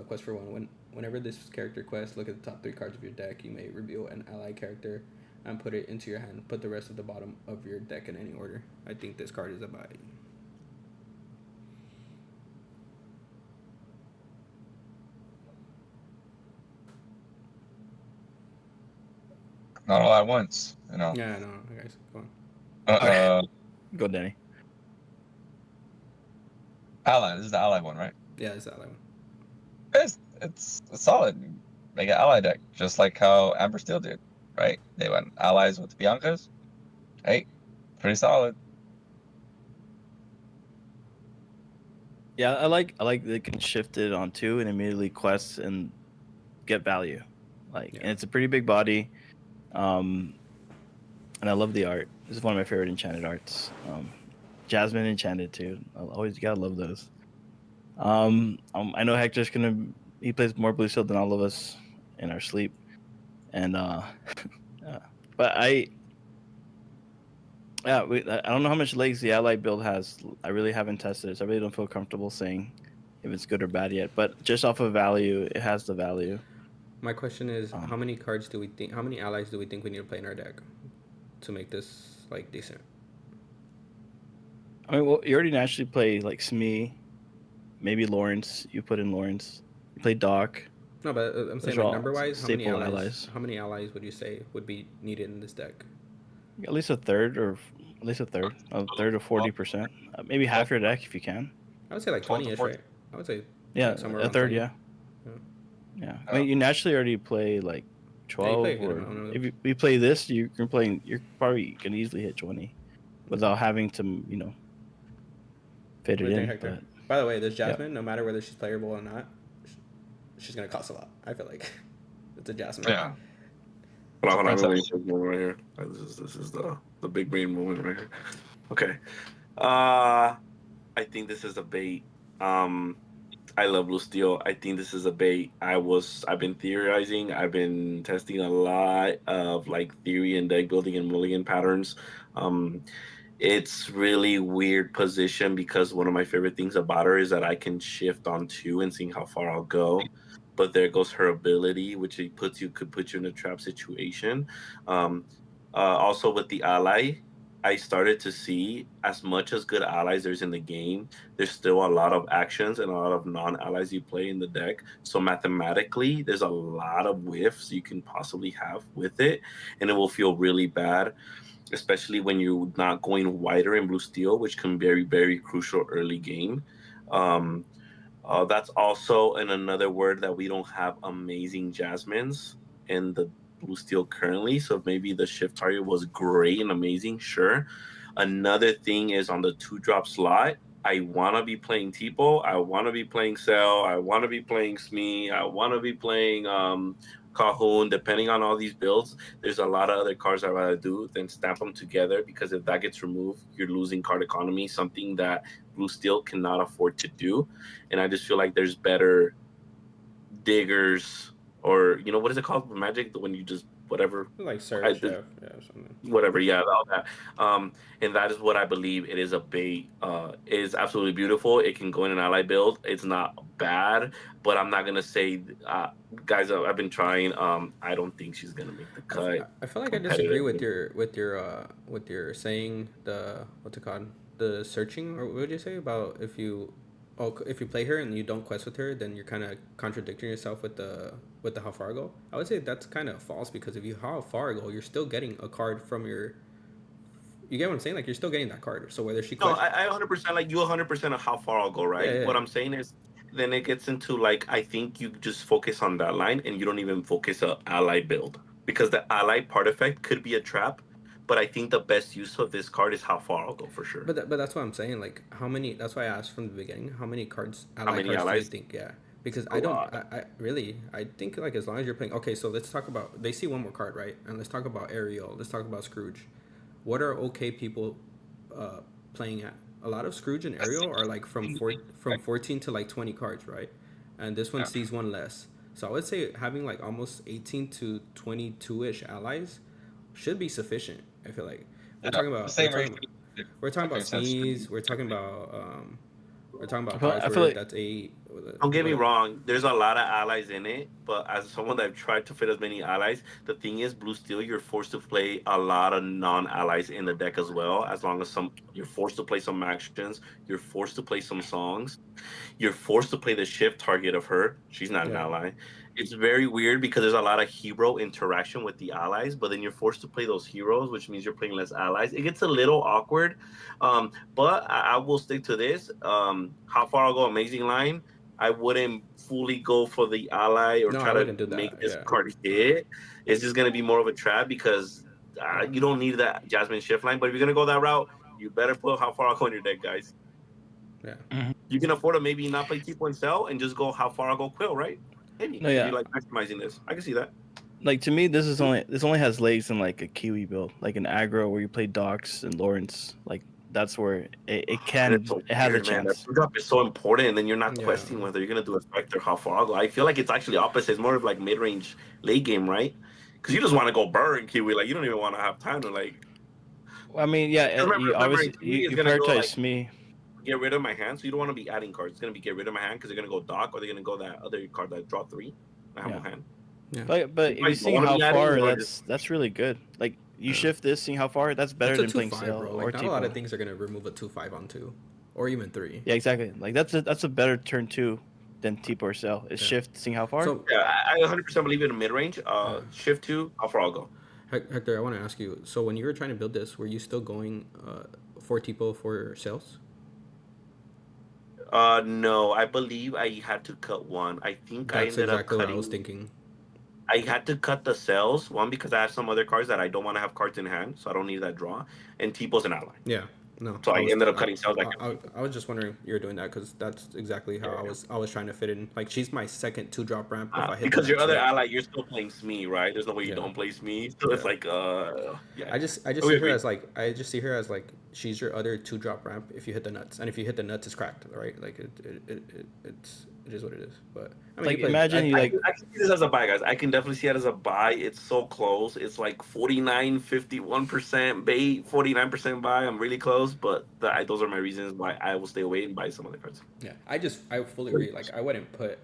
quest for 1. Whenever this character quests, look at the top 3 cards of your deck. You may reveal an ally character and put it into your hand. Put the rest at the bottom of your deck in any order. I think this card is a buy. Not all at once, you know. Yeah, no, guys, go on. Go, Danny. Ally. This is the ally one, right? Yeah, it's that one. It's solid. Make an ally deck, just like how Amber Steel did, right? They went allies with Biancas. Hey, pretty solid. Yeah, I like they can shift it on 2 and immediately quest and get value. And it's a pretty big body. And I love the art. This is one of my favorite Enchanted arts. Jasmine Enchanted too. You gotta love those. I know Hector's he plays more Blue Steel than all of us in our sleep. And but I don't know how much legs the ally build has. I really haven't tested it, so I really don't feel comfortable saying if it's good or bad yet. But just off of value, it has the value. My question is, how many allies do we think we need to play in our deck to make this like decent? I mean, well, you already naturally play like Smee, maybe Lawrence. You put in Lawrence. You play Doc. No, but I'm saying like number-wise, how many allies would you say would be needed in this deck? At least a third or 40%. Maybe half your deck if you can. I would say like 20-ish, right? I would say somewhere a third, 20. Yeah. I mean, you naturally already play like 12, or if you play this, you're probably gonna easily hit 20 without having to, fit it in. But, by the way, this Jasmine, no matter whether she's playable or not, she's gonna cost a lot. I feel like it's a Jasmine. Yeah. Hold on, right here. This is the big brain moment right here. Okay. I think this is a bait. I love Blue Steel. I think this is a bait. I've been theorizing. I've been testing a lot of like theory and deck building and mulligan patterns. It's really weird position because one of my favorite things about her is that I can shift on 2 and seeing how far I'll go. But there goes her ability, which could put you in a trap situation. Um, Also with the ally, I started to see as much as good allies there's in the game, there's still a lot of actions and a lot of non-allies you play in the deck. So mathematically, there's a lot of whiffs you can possibly have with it, and it will feel really bad, especially when you're not going wider in blue steel, which can be very, very crucial early game. Um, that's also in another word that we don't have amazing jasmines in the blue steel currently. So maybe the shift target was great and amazing, sure. Another thing is on the 2-drop slot. I want to be playing Tipo. I want to be playing Cell. I want to be playing Smee. I want to be playing Cahoon. Depending on all these builds, there's a lot of other cards I'd rather do than stamp them together, because if that gets removed, you're losing card economy, something that Blue Steel cannot afford to do. And I just feel like there's better diggers, or what is it called? Magic, when you just whatever. Like I, Sarah Chef, yeah, something. Whatever, yeah, all that. And that is what I believe. It is a bait. It is absolutely beautiful. It can go in an ally build. It's not bad, but I'm not gonna say, guys. I've been trying. I don't think she's gonna make the cut. I feel like I disagree with Competitively. your saying the what's it called, the searching, or what would you say about if you play her and you don't quest with her, then you're kind of contradicting yourself with the how far go. I would say that's kind of false, because if you how far go, you're still getting a card from your. You get what I'm saying? Like, you're still getting that card. So whether she No, quests, I 100% like you 100% of how far I'll go, yeah, right? yeah, What I'm saying is, then it gets into like, I think you just focus on that line and you don't even focus a ally build, because the ally part effect could be a trap, but I think the best use of this card is how far I'll go for sure. but that's what I'm saying. Like, how many? That's why I asked from the beginning. How many cards, How ally many cards, do you allies? think? Yeah, because A lot. I really, I think, like, as long as you're playing. Okay, so let's talk about. They see one more card, right? And let's talk about Ariel. Let's talk about Scrooge. What are okay people uh, playing at? A lot of Scrooge and Ariel are like from 14 to like 20 cards, right? And this one Yeah. sees one less. So I would say having like almost 18 to 22 ish allies should be sufficient. I feel like we're Yeah. talking The about same ratio. we're talking about Hector said should be Sneeze. We're talking about I cards feel where like that's eight. Don't get me Whatever. wrong. There's a lot of allies in it, but as someone that tried to fit as many allies, the thing is, blue steel, you're forced to play a lot of non-allies in the deck as well. As long as you're forced to play some actions, you're forced to play some songs, you're forced to play the shift target of her. She's not an Yeah. ally. It's very weird because there's a lot of hero interaction with the allies, but then you're forced to play those heroes, which means you're playing less allies. It gets a little awkward, but I will stick to this. How far I'll go, amazing line. I wouldn't fully go for the ally or No, I try to wouldn't do make that. this Yeah. card hit. It's just gonna be more of a trap because Yeah. you don't need that Jasmine shift line. But if you're gonna go that route, you better put how far I'll go in your deck, guys. Yeah. You can afford to maybe not play Tipo and Cell and just go how far I'll go Quill, right? Maybe no, if yeah. you like maximizing this, I can see that. Like, to me, this only has legs in like a Kiwi build, like an aggro where you play Docs and Lawrence. Like, that's where And it's so it has a weird, man. That chance. drop is so important, and then you're not Yeah. questing whether you're gonna do a specter how far I'll go. I feel like it's actually opposite. It's more of like mid range late game, right? Because you just want to go burn Kiwi, like you don't even want to have time to like. I mean, yeah, Remember, obviously Kiwi is you gonna go like prioritize me. get rid of my hand, so you don't want to be adding cards. It's gonna be get rid of my hand because they're gonna go dock, or they're gonna go that other card that draw 3. I have Yeah. no hand. Yeah. But if You you guys see wanna how be adding, far, or that's really good. Like, you Yeah. shift this, seeing how far, that's better It's a than playing 2-5, Cell bro. or Like, not a lot of Tipo. things are gonna remove a 2-5 on 2, or even 3. Yeah, exactly. Like, that's a better turn 2 than Tipo or Cell. Is Yeah. shift, seeing how far. So, Yeah, I 100% believe in mid range. Shift 2, how far I'll go. Hector, I want to ask you. So, when you were trying to build this, were you still going for Tipo for sales? No, I believe I had to cut one. I think I That's ended up exactly what I was cutting. thinking. I had to cut the cells, one because I have some other cards that I don't want to have cards in hand, so I don't need that draw. And Tipo's an ally, Yeah. No, so I I was ended up cutting cells back. I was just wondering you were doing that, because that's exactly how Yeah. I was trying to fit in. Like, she's my second 2-drop ramp if I hit Because the your nuts, other right? ally, you're still playing Smee, right? There's no way you Yeah. don't play Smee. So it's Yeah. like, yeah. I just see We her agree. as like she's your other 2-drop ramp if you hit the nuts, and if you hit the nuts, it's cracked, right? Like, it is what it is. But I mean, Like, you play, imagine you I like. can see this as a buy, guys. I can definitely see it as a buy. It's so close. It's like 49, 51% bait, 49% buy. I'm really close, but those are my reasons why I will stay away and buy some other cards. yeah, I fully agree. Like, I wouldn't put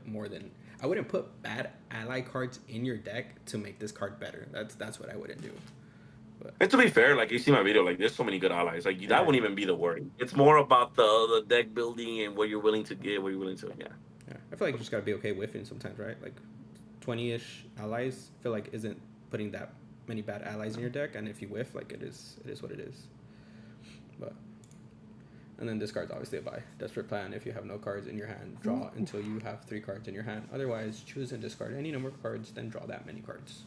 bad ally cards in your deck to make this card better. That's what I wouldn't do. But And to be fair, like you see my video, like there's so many good allies. Like that wouldn't even be the worry. It's more about the deck building and what you're willing to give, what you're willing to. Yeah. yeah, I feel like you just gotta be okay whiffing sometimes, right? Like 20-ish allies, I feel like isn't putting that many bad allies in your deck, and if you whiff, like it is what it is. But and then this card's obviously a buy. Desperate Plan. If you have no cards in your hand, draw until you have 3 cards in your hand. Otherwise, choose and discard any number of cards, then draw that many cards.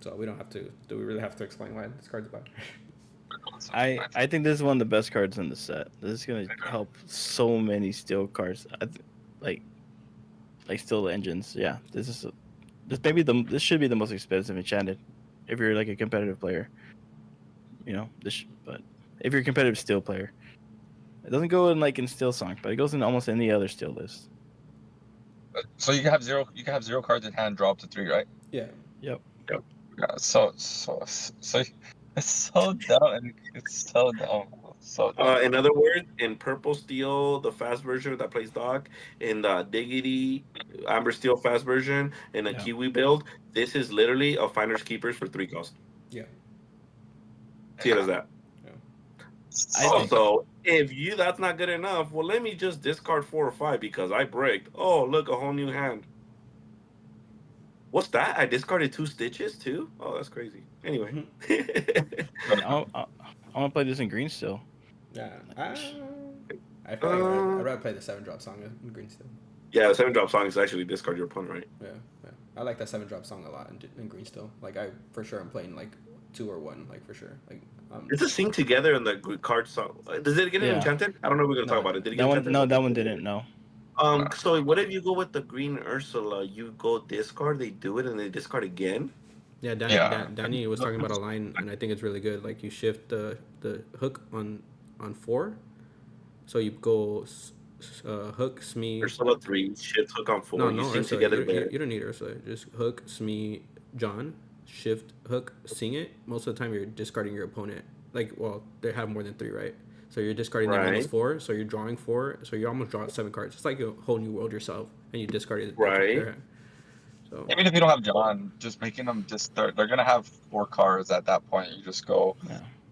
So we don't have to. Do we really have to explain why this card's a buy? I think this is one of the best cards in the set. This is gonna help so many steel cards. Like steel engines. Yeah, this should be the most expensive enchanted, if you're like a competitive player. You know but if you're a competitive steel player, it doesn't go in steel song, but it goes in almost any other steel list. So you can have 0. You can have 0 cards in hand, draw up to 3, right? Yeah. Yep. Yeah. So it's so dumb. It's so dumb. So dumb. In other words, in Purple Steel, the fast version that plays Doc, in the Diggity Amber Steel fast version, in a Yeah. Kiwi build, this is literally a Finder's Keepers for 3 cost. Yeah. See it as that. I think- Also, if that's not good enough, well, let me just discard 4 or 5 because I bricked. Oh, look, a whole new hand. What's that? I discarded 2 stitches too? Oh, that's crazy. Anyway. I want to play this in green still. Yeah. I feel like I'd rather play the 7-drop song in green still. Yeah, the 7-drop song is actually discard your opponent, right? Yeah. I like that 7-drop song a lot in green still. Like I for sure I'm playing like 2 or 1, like for sure. Like It's a sing together in the card song. Does it get enchanted? I don't know if we're gonna talk about it. Did it get enchanted? No, that one didn't. No. So what if you go with the green Ursula? You go discard, they do it, and they discard again. Yeah, Danny was talking about a line, and I think it's really good. Like you shift the hook on 4, so you go hook Smee. Ursula 3, shift hook on 4. No, you sing Ursula. together You there. don't need Ursula. Just hook Smee John, shift hook, sing it. Most of the time, you're discarding your opponent. Like, well, they have more than 3, right? So you're discarding them almost 4. So you're drawing 4. So you almost draw 7 cards. It's like a whole new world yourself, and you discarded their hand. So even if you don't have John, just making them they're gonna have 4 cards at that point. You just go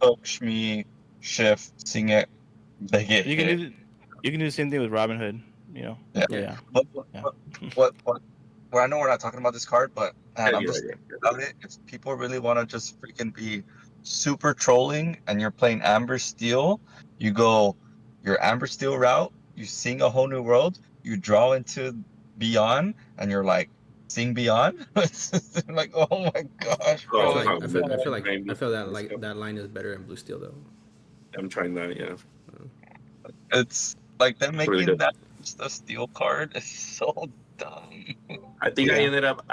hook, Shmi, shift, sing it, they get You hit. can do the same thing with Robin Hood. You know. Yeah. But I know we're not talking about this card, but I'm just about it. If people really want to just freaking be super trolling and you're playing Amber Steel, you go your Amber Steel route, you sing a whole new world, you draw into Beyond, and you're like, sing Beyond. Like, oh my gosh, bro. I feel that line is better in blue steel though. I'm trying that, yeah. It's like them making Really that just a steel card is so dumb. I think I ended up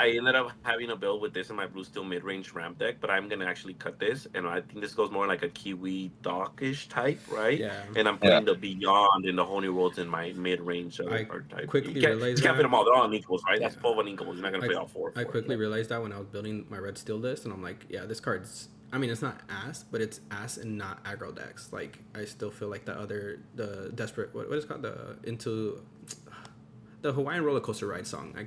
having a build with this in my blue steel mid range ramp deck, but I'm gonna actually cut this, and I think this goes more like a Kiwi Dockish type, right? Yeah. And I'm putting the Beyond and the whole new worlds in my mid range card type. Quickly you can't realized fit that. them all. They're all unequals, right? Yeah. That's 12 unequals. You're not gonna play all 4. I quickly realized that when I was building my red steel list, and I'm like, yeah, this card's. I mean, it's not ass, but it's ass and not aggro decks. Like, I still feel like the desperate, what is it called? The Hawaiian roller coaster ride song. I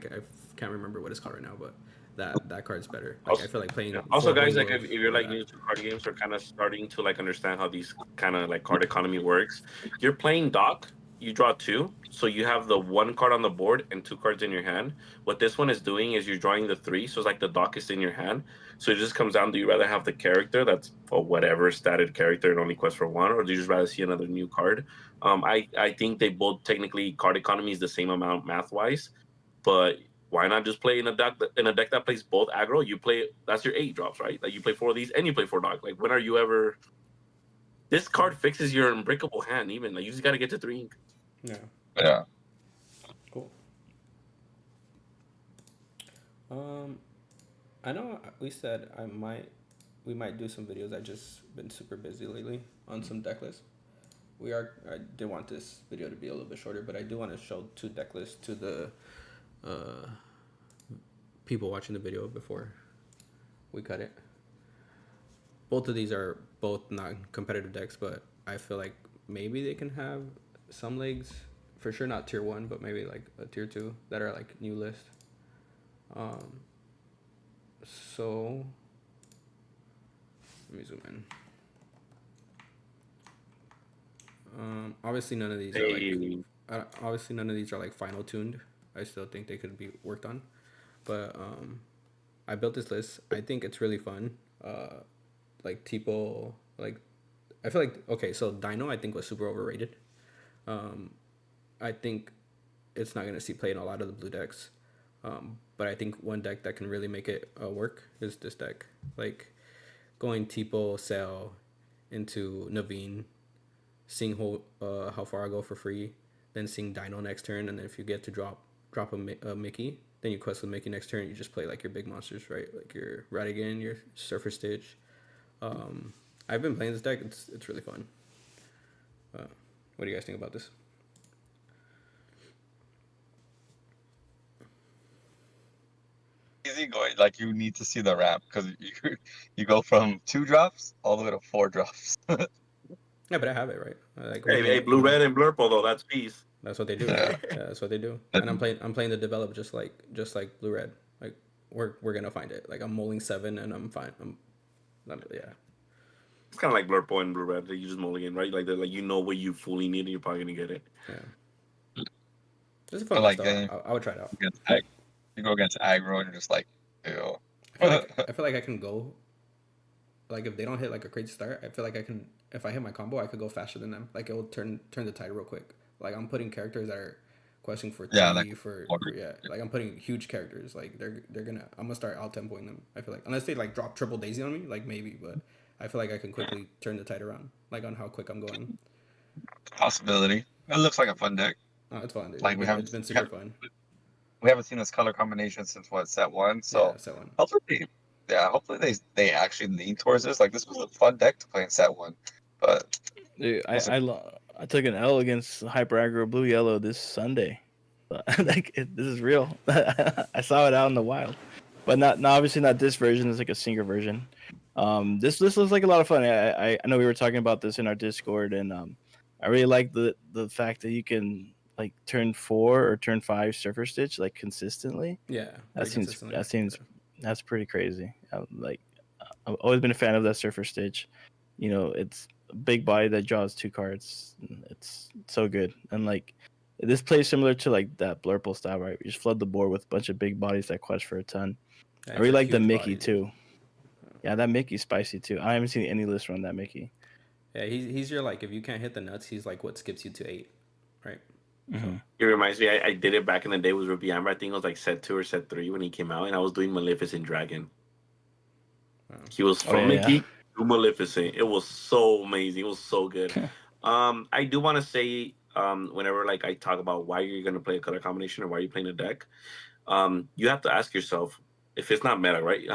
can't remember what it's called right now, but that card's better. Like, I feel like playing. Also, guys, like if you're like new to card games or kind of starting to like understand how these kind of like card economy works, you're playing Doc. You draw 2, so you have the 1 card on the board and 2 cards in your hand. What this one is doing is you're drawing the 3, so it's like the Doc is in your hand. So it just comes down, do you rather have the character that's for whatever statted character and only quest for 1, or do you just rather see another new card? I think they both technically card economy is the same amount math wise, but why not just play in a deck that plays both aggro? You play, that's your 8 drops, right? Like you play 4 of these and you play 4 Doc. Like when are you ever? This card fixes your unbreakable hand. Even like you just got to get to 3 ink. Yeah. Cool. I know we said we might do some videos. I just been super busy lately on some deck lists. I did want this video to be a little bit shorter, but I do want to show 2 deck lists to the people watching the video before we cut it. Both of these are both non-competitive decks, but I feel like maybe they can have some legs. For sure not tier 1, but maybe like a tier 2 that are like new list. So let me zoom in. Obviously none of these are like final tuned. I still think they could be worked on, but I built this list. I think it's really fun. Like Tipo, like I feel like, okay, so Dino I think was super overrated. I think it's not gonna see play in a lot of the blue decks, but I think one deck that can really make it work is this deck. Like going Tipo Cell into Naveen, seeing how far I go for free, then seeing Dino next turn, and then if you get to drop a Mickey, then you quest with Mickey next turn. You just play like your big monsters, right? Like your Ratigan, your Surfer Stitch. I've been playing this deck. It's really fun. What do you guys think about this? Easy going. Like you need to see the ramp because you go from 2 drops all the way to 4 drops. Yeah, but I have it, right? Like Hey, blue, red, and blurple though. That's peace. That's what they do. Right? Yeah, that's what they do. And I'm playing the develop just like blue red. Like we're gonna find it. Like I'm mulling 7 and I'm fine. Yeah. It's kind of like blurple and blue red. You just mulligan, right? Like like you know what you fully need, and you're probably gonna get it. Yeah. It's a fun like I would try it out. You go against aggro and you're just like, ew. I feel like I can go. Like if they don't hit like a crazy start, I feel like I can. If I hit my combo, I could go faster than them. Like it will turn the tide real quick. Like I'm putting characters that are questing for 3 Like I'm putting huge characters. Like I'm gonna start out tempoing them. I feel like unless they like drop triple daisy on me, like maybe, but I feel like I can quickly turn the tide around. Like on how quick I'm going. Possibility. It looks like a fun deck. Oh, it's fun, dude. Like It's been super fun. We haven't seen this color combination since set 1. So yeah, set 1. hopefully they actually lean towards this. Like this was a fun deck to play in set 1. But dude, I took an L against hyper aggro blue yellow this Sunday. This is real. I saw it out in the wild, but not obviously not this version. It's like a singer version. This looks like a lot of fun. I know we were talking about this in our Discord, and I really like the fact that you can like turn 4 or turn 5 Surfer Stitch like consistently. Yeah, that's pretty crazy. I've always been a fan of that Surfer Stitch. You know, it's a big body that draws 2 cards. It's so good, and like this plays similar to like that Blurple style, right? You just flood the board with a bunch of big bodies that quest for a ton. Yeah, I really like the Mickey too. Yeah, that Mickey's spicy too. I haven't seen any list run that Mickey. Yeah, he's your like if you can't hit the nuts, he's like what skips you to 8, right? Mm-hmm. It reminds me, I did it back in the day with Ruby Amber. I think it was like set 2 or set 3 when he came out, and I was doing Maleficent Dragon. Wow. He was from Mickey to Maleficent. It was so amazing. It was so good. I do want to say, whenever like I talk about why you're gonna play a color combination or why you're playing a deck, you have to ask yourself if it's not meta, right?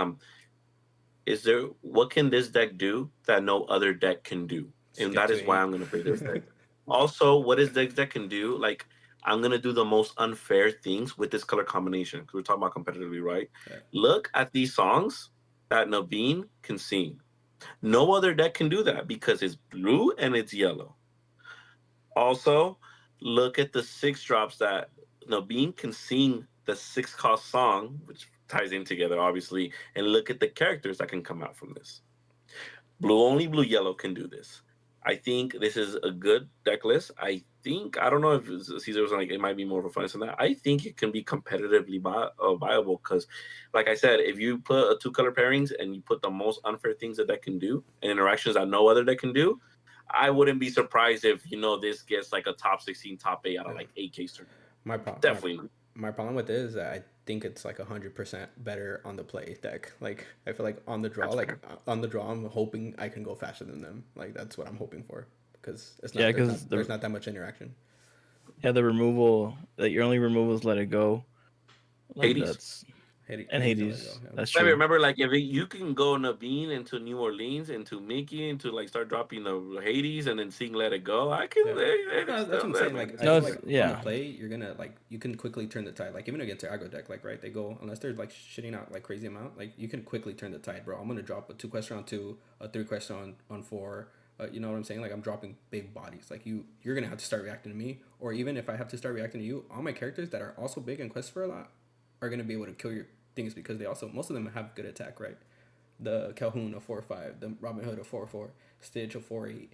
What can this deck do that no other deck can do? And that is why I'm gonna play this deck. Also, what is this deck can do? Like, I'm gonna do the most unfair things with this color combination because we're talking about competitively, right? Yeah. Look at these songs that Naveen can sing. No other deck can do that because it's blue and it's yellow. Also, look at the 6 drops that Naveen can sing the 6 cost song, which ties in together, obviously, and look at the characters that can come out from this. Only blue yellow can do this. I think this is a good deck list. I don't know if Cesar was like, it might be more of a fun than that. I think it can be competitively viable because, like I said, if you put 2 color pairings and you put the most unfair things that can do and interactions that no other deck can do, I wouldn't be surprised if, this gets like a top 16, top 8 out of like 8 case turn. My problem with this is that I think it's like 100% better on the play deck. Like I feel like on the draw, I'm hoping I can go faster than them. Like that's what I'm hoping for because there's not that much interaction. Yeah, the removal that your only removal is let it go. Like And Hades. That's true. Remember, like if you can go Naveen into New Orleans, into Mickey, into like start dropping the Hades, and then seeing Let It Go. I can. No, that's what I'm saying. Like, I No, feel it's- like on the play, you're gonna like you can quickly turn the tide. Like even against their aggro deck, like right, they go unless they're like shitting out like crazy amount. Like you can quickly turn the tide, bro. I'm gonna drop a 2-quest on 2, a 3-quest on 4. You know what I'm saying? Like I'm dropping big bodies. Like you're gonna have to start reacting to me, or even if I have to start reacting to you, all my characters that are also big and quest for a lot are gonna be able to kill your things because they also most of them have good attack, right? The Calhoun of 4/5, the Robin Hood of 4/4, Stitch of 4/8,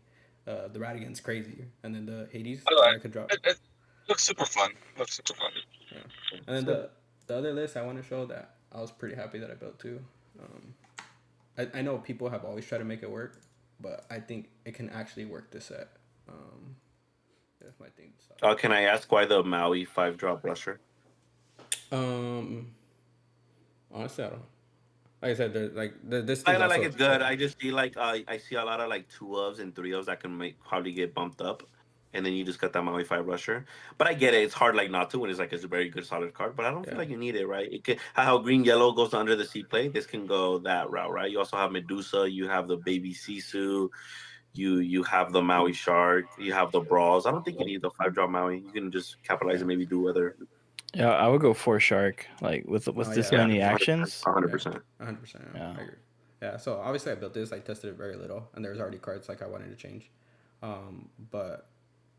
the Radigan's crazy, and then the Hades I I could drop. It looks super fun. Yeah. And then the other list I want to show that I was pretty happy that I built too. I know people have always tried to make it work, but I think it can actually work this set. That's my thing. Can I ask why the Maui 5-drop rusher? Honestly, I don't. Like I said, this. I like it's good. I just feel like I see a lot of like 2-ofs and 3-ofs that can probably get bumped up, and then you just got that Maui 5 rusher. But I get it; it's hard like not to when it's like it's a very good solid card. But I don't feel like you need it, right? It can, how green yellow goes under the sea play. This can go that route, right? You also have Medusa. You have the baby Sisu. You have the Maui shark. You have the brawls. I don't think you need the 5-drop Maui. You can just capitalize and maybe do other. Yeah, I would go 4 shark. Like with this many actions. 100%. 100%. Yeah. I agree. Yeah. So obviously I built this. I tested it very little, and there's already cards like I wanted to change. But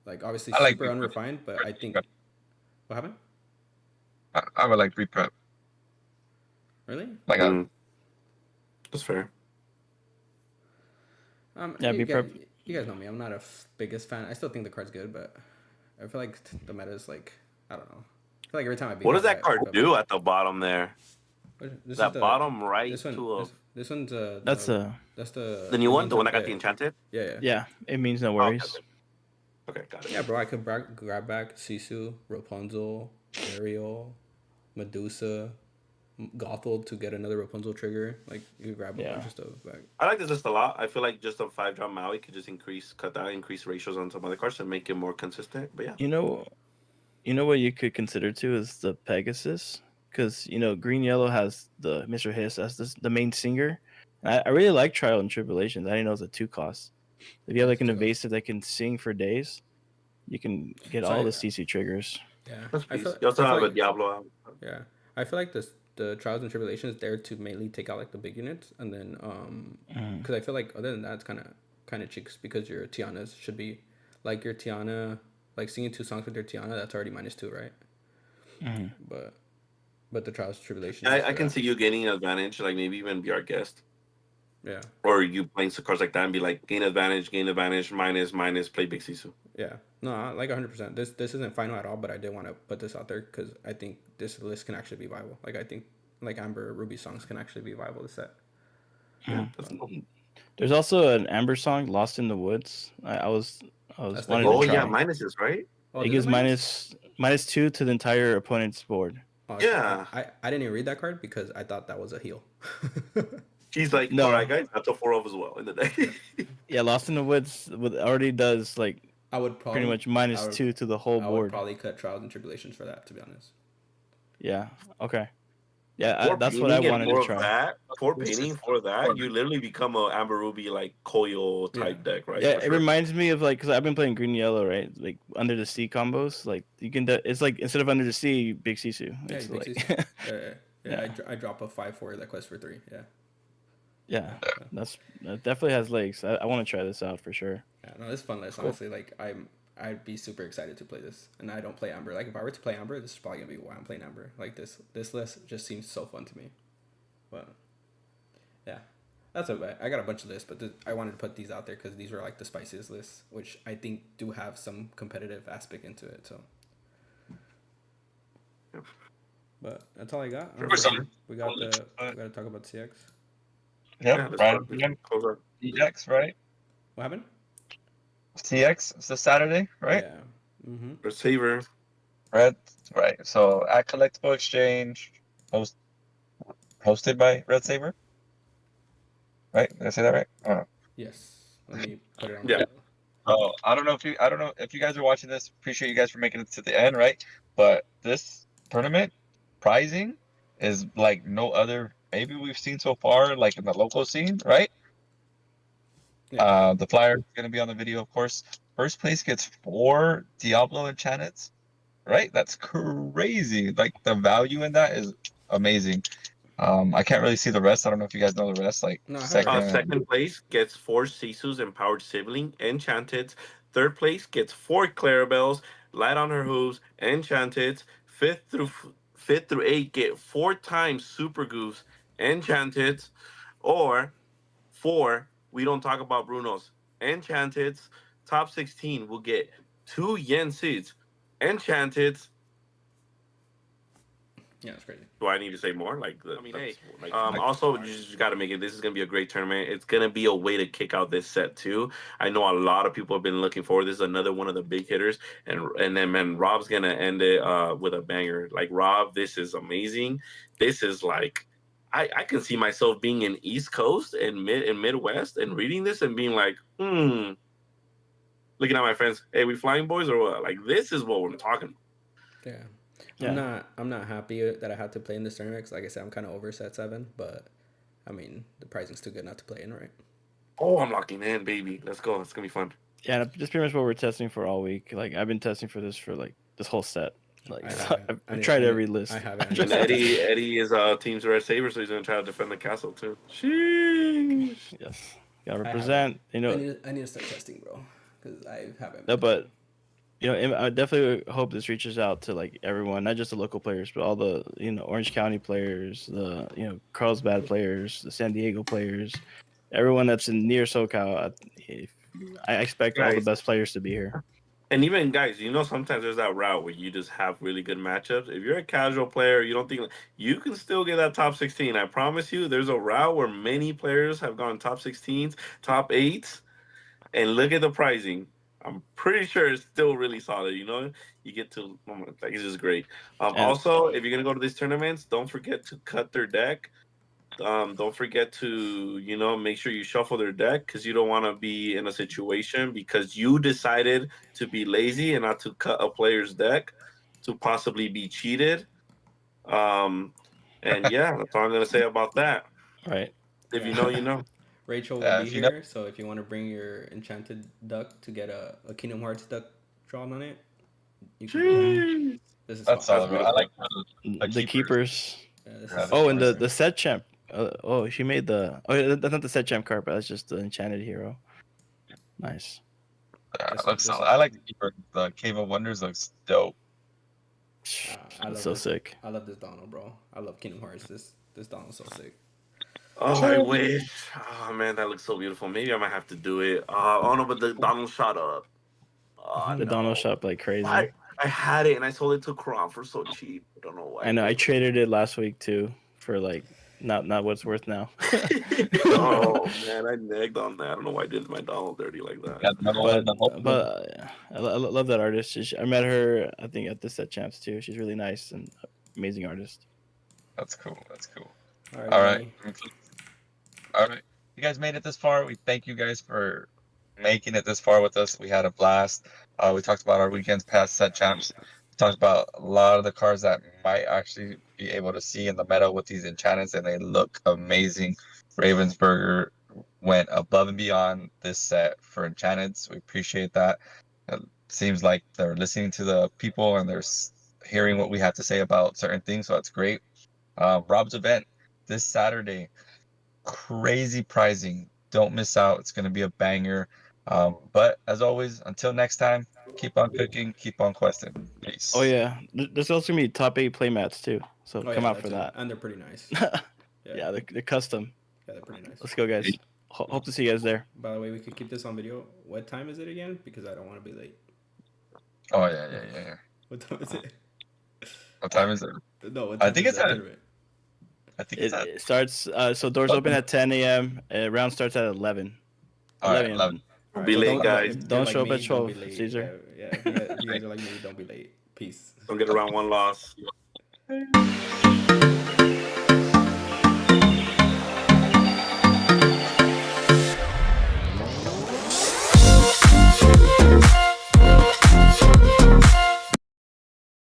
like obviously super unrefined. But I think what happened? I would like pre-prep. Really? Like that's fair. Yeah, you prep. You guys know me. I'm not a biggest fan. I still think the card's good, but I feel like the meta is like I don't know. I feel like every time I beat what does that card do at the bottom there? That bottom right this one, to a... This one's that's the new one, the one that got the Enchanted. Yeah. It means no worries. Okay, got it. Yeah, bro. I could grab back Sisu, Rapunzel, Ariel, Medusa, Gothel to get another Rapunzel trigger. Like you grab a bunch of stuff back. I like this list a lot. I feel like just a 5-drop Maui could just increase ratios on some other cards and make it more consistent. But yeah, you know what you could consider too is the Pegasus, because green yellow has the Mr. Hiss as the main singer. I really like Trial and Tribulations. I didn't know it was a 2 cost. If you have like an evasive that can sing for days, you can get all the CC triggers. Yeah, you also have a Diablo. Yeah, I feel like the Trials and Tribulations there to mainly take out like the big units, and then because I feel like other than that it's kind of cheeks because your Tianas should be like your Tiana, like singing 2 songs with your Tiana, that's already -2, right? But the Trials and Tribulations, I can see you gaining an advantage, like maybe even be our guest. Yeah. Or you playing some cards like that and be like gain advantage, minus, play big Sisu. Yeah. No, like 100%. This isn't final at all, but I did want to put this out there because I think this list can actually be viable. Like I think like Amber Ruby songs can actually be viable to set. Yeah. There's also an Amber song, Lost in the Woods. I was wanting to try. Minuses, right? Oh, it gives -2 to the entire opponent's board. Oh, yeah. I didn't even read that card because I thought that was a heal. She's like, no, all right, guys, that's a 4-of as well in the day. Yeah, Lost in the Woods already does like I would probably pretty much -2 to the whole board. I would probably cut Trials and Tribulations for that, to be honest. Yeah. Okay. Yeah, that's what I wanted to try. For painting for that, you literally become a Amber Ruby like Koyo type deck, right? Yeah, it reminds me of like because I've been playing green yellow, right? Like Under the Sea combos. Like you can, it's like instead of Under the Sea, Big Sisu. It's Big like, Sisu. Yeah. I drop a 5/4 that quest for 3. Yeah. Yeah, that definitely has legs. I want to try this out for sure. Yeah, no, it's fun list. Cool. Honestly, like I'd be super excited to play this, and I don't play Amber. Like if I were to play Amber, this is probably gonna be why I'm playing Amber. Like this list just seems so fun to me. But yeah, that's okay. I got a bunch of lists, but I wanted to put these out there because these were like the spiciest lists, which I think do have some competitive aspect into it. So, but that's all I got. We got to talk about CX. Yep, right. CX, right? What happened? CX, it's a Saturday, right? Yeah. Receiver. Right. So at Collectible Exchange, hosted by Red Saber. Right? Did I say that right? Oh. Yes. Let me put it on. Yeah. Oh, I don't know if you guys are watching this. Appreciate you guys for making it to the end, right? But this tournament pricing is like no other maybe we've seen so far, like in the local scene, right? Yeah. The flyer is going to be on the video, of course. First place gets 4 Diablo Enchanteds, right? That's crazy. Like the value in that is amazing. I can't really see the rest. I don't know if you guys know the rest. Like No, I heard second, Second place gets 4 Sisus Empowered Sibling Enchanted. Third place gets 4 Clarabelles Light on Her Hooves Enchanted. Fifth through 8 get 4 times Super Goose Enchanted. Or 4, we don't talk about Bruno's Enchanted. Top 16 will get 2 Yen Seeds Enchanted. Yeah, it's crazy. Do I need to say more? Also, you just got to make it. This is gonna be a great tournament. It's gonna be a way to kick out this set too. I know a lot of people have been looking forward. This is another one of the big hitters, and then man, Rob's gonna end it with a banger. Like Rob, this is amazing. This is like. I can see myself being in East Coast and Midwest and reading this and being like, looking at my friends, hey, we flying boys or what? Like this is what we're talking about. Yeah. I'm not happy that I had to play in this tournament. 'Cause like I said, I'm kind of over set 7, but I mean the pricing's too good not to play in, right? Oh, I'm locking in, baby. Let's go. It's gonna be fun. Yeah, that's pretty much what we're testing for all week. Like I've been testing for this for like this whole set. Like I've tried every list. I haven't. And Eddie is Team's Red Saber, so he's gonna try to defend the castle too. Sheesh. Yes, gotta represent. You know, I need to start testing, bro, because I haven't. No, but you know, I definitely hope this reaches out to like everyone, not just the local players, but all the Orange County players, the Carlsbad players, the San Diego players, everyone that's in near SoCal. I expect all the best players to be here. And even guys, sometimes there's that route where you just have really good matchups. If you're a casual player, you don't think you can still get that top 16. I promise you, there's a route where many players have gone top 16s, top 8s, and look at the pricing. I'm pretty sure it's still really solid. You get to like it's just great. Also, if you're gonna go to these tournaments, don't forget to cut their deck. Don't forget to make sure you shuffle their deck because you don't want to be in a situation because you decided to be lazy and not to cut a player's deck to possibly be cheated. And yeah, that's all I'm gonna say about that. Right. If you know, you know. Rachel will be here, so if you want to bring your enchanted duck to get a Kingdom Hearts duck drawn on it, you can. This is that's solid. I like the keepers. Yeah, and the set champ. She made the. Oh, that's not the set champ card, but that's just the enchanted hero. Nice. Yeah, looks solid. I like the keeper. The Cave of Wonders looks dope. That's so sick. I love this Donald, bro. I love Kingdom Hearts. This Donald's so sick. Oh, I wish. Oh man, that looks so beautiful. Maybe I might have to do it. Oh no, but the Donald shot up. The Donald shot like crazy. I had it and I sold it to Kron for so cheap. I don't know why. I know. I traded it last week too for like not what it's worth now. Oh man, I negged on that. I don't know why I did my Donald dirty like that. But I love that artist. I met her, I think, at the set champs too. She's really nice and amazing artist. That's cool. All right. You guys made it this far. We thank you guys for making it this far with us. We had a blast. We talked about our weekend's past set champs. We talked about a lot of the cards that might actually be able to see in the meta with these enchantments, and they look amazing. Ravensburger went above and beyond this set for enchantments. We appreciate that. It seems like they're listening to the people and they're hearing what we have to say about certain things, so that's great. Rob's event this Saturday. Crazy pricing. Don't miss out. It's going to be a banger. But as always, until next time, keep on cooking, keep on questing. Peace. Oh yeah, there's also gonna be top 8 playmats too. So come out for that. And they're pretty nice. Yeah, they're custom. Yeah, they're pretty nice. Let's go, guys. Hope to see you guys there. By the way, we could keep this on video. What time is it again? Because I don't want to be late. Oh yeah. What time is it? What time is it? No, I think it's at. It starts. So doors open at 10 a.m. Round starts at 11. All right, 11. Don't be late, guys. Don't show up at 12, Cesar. Yeah, if you guys are like me, don't be late. Peace. Don't get around one loss.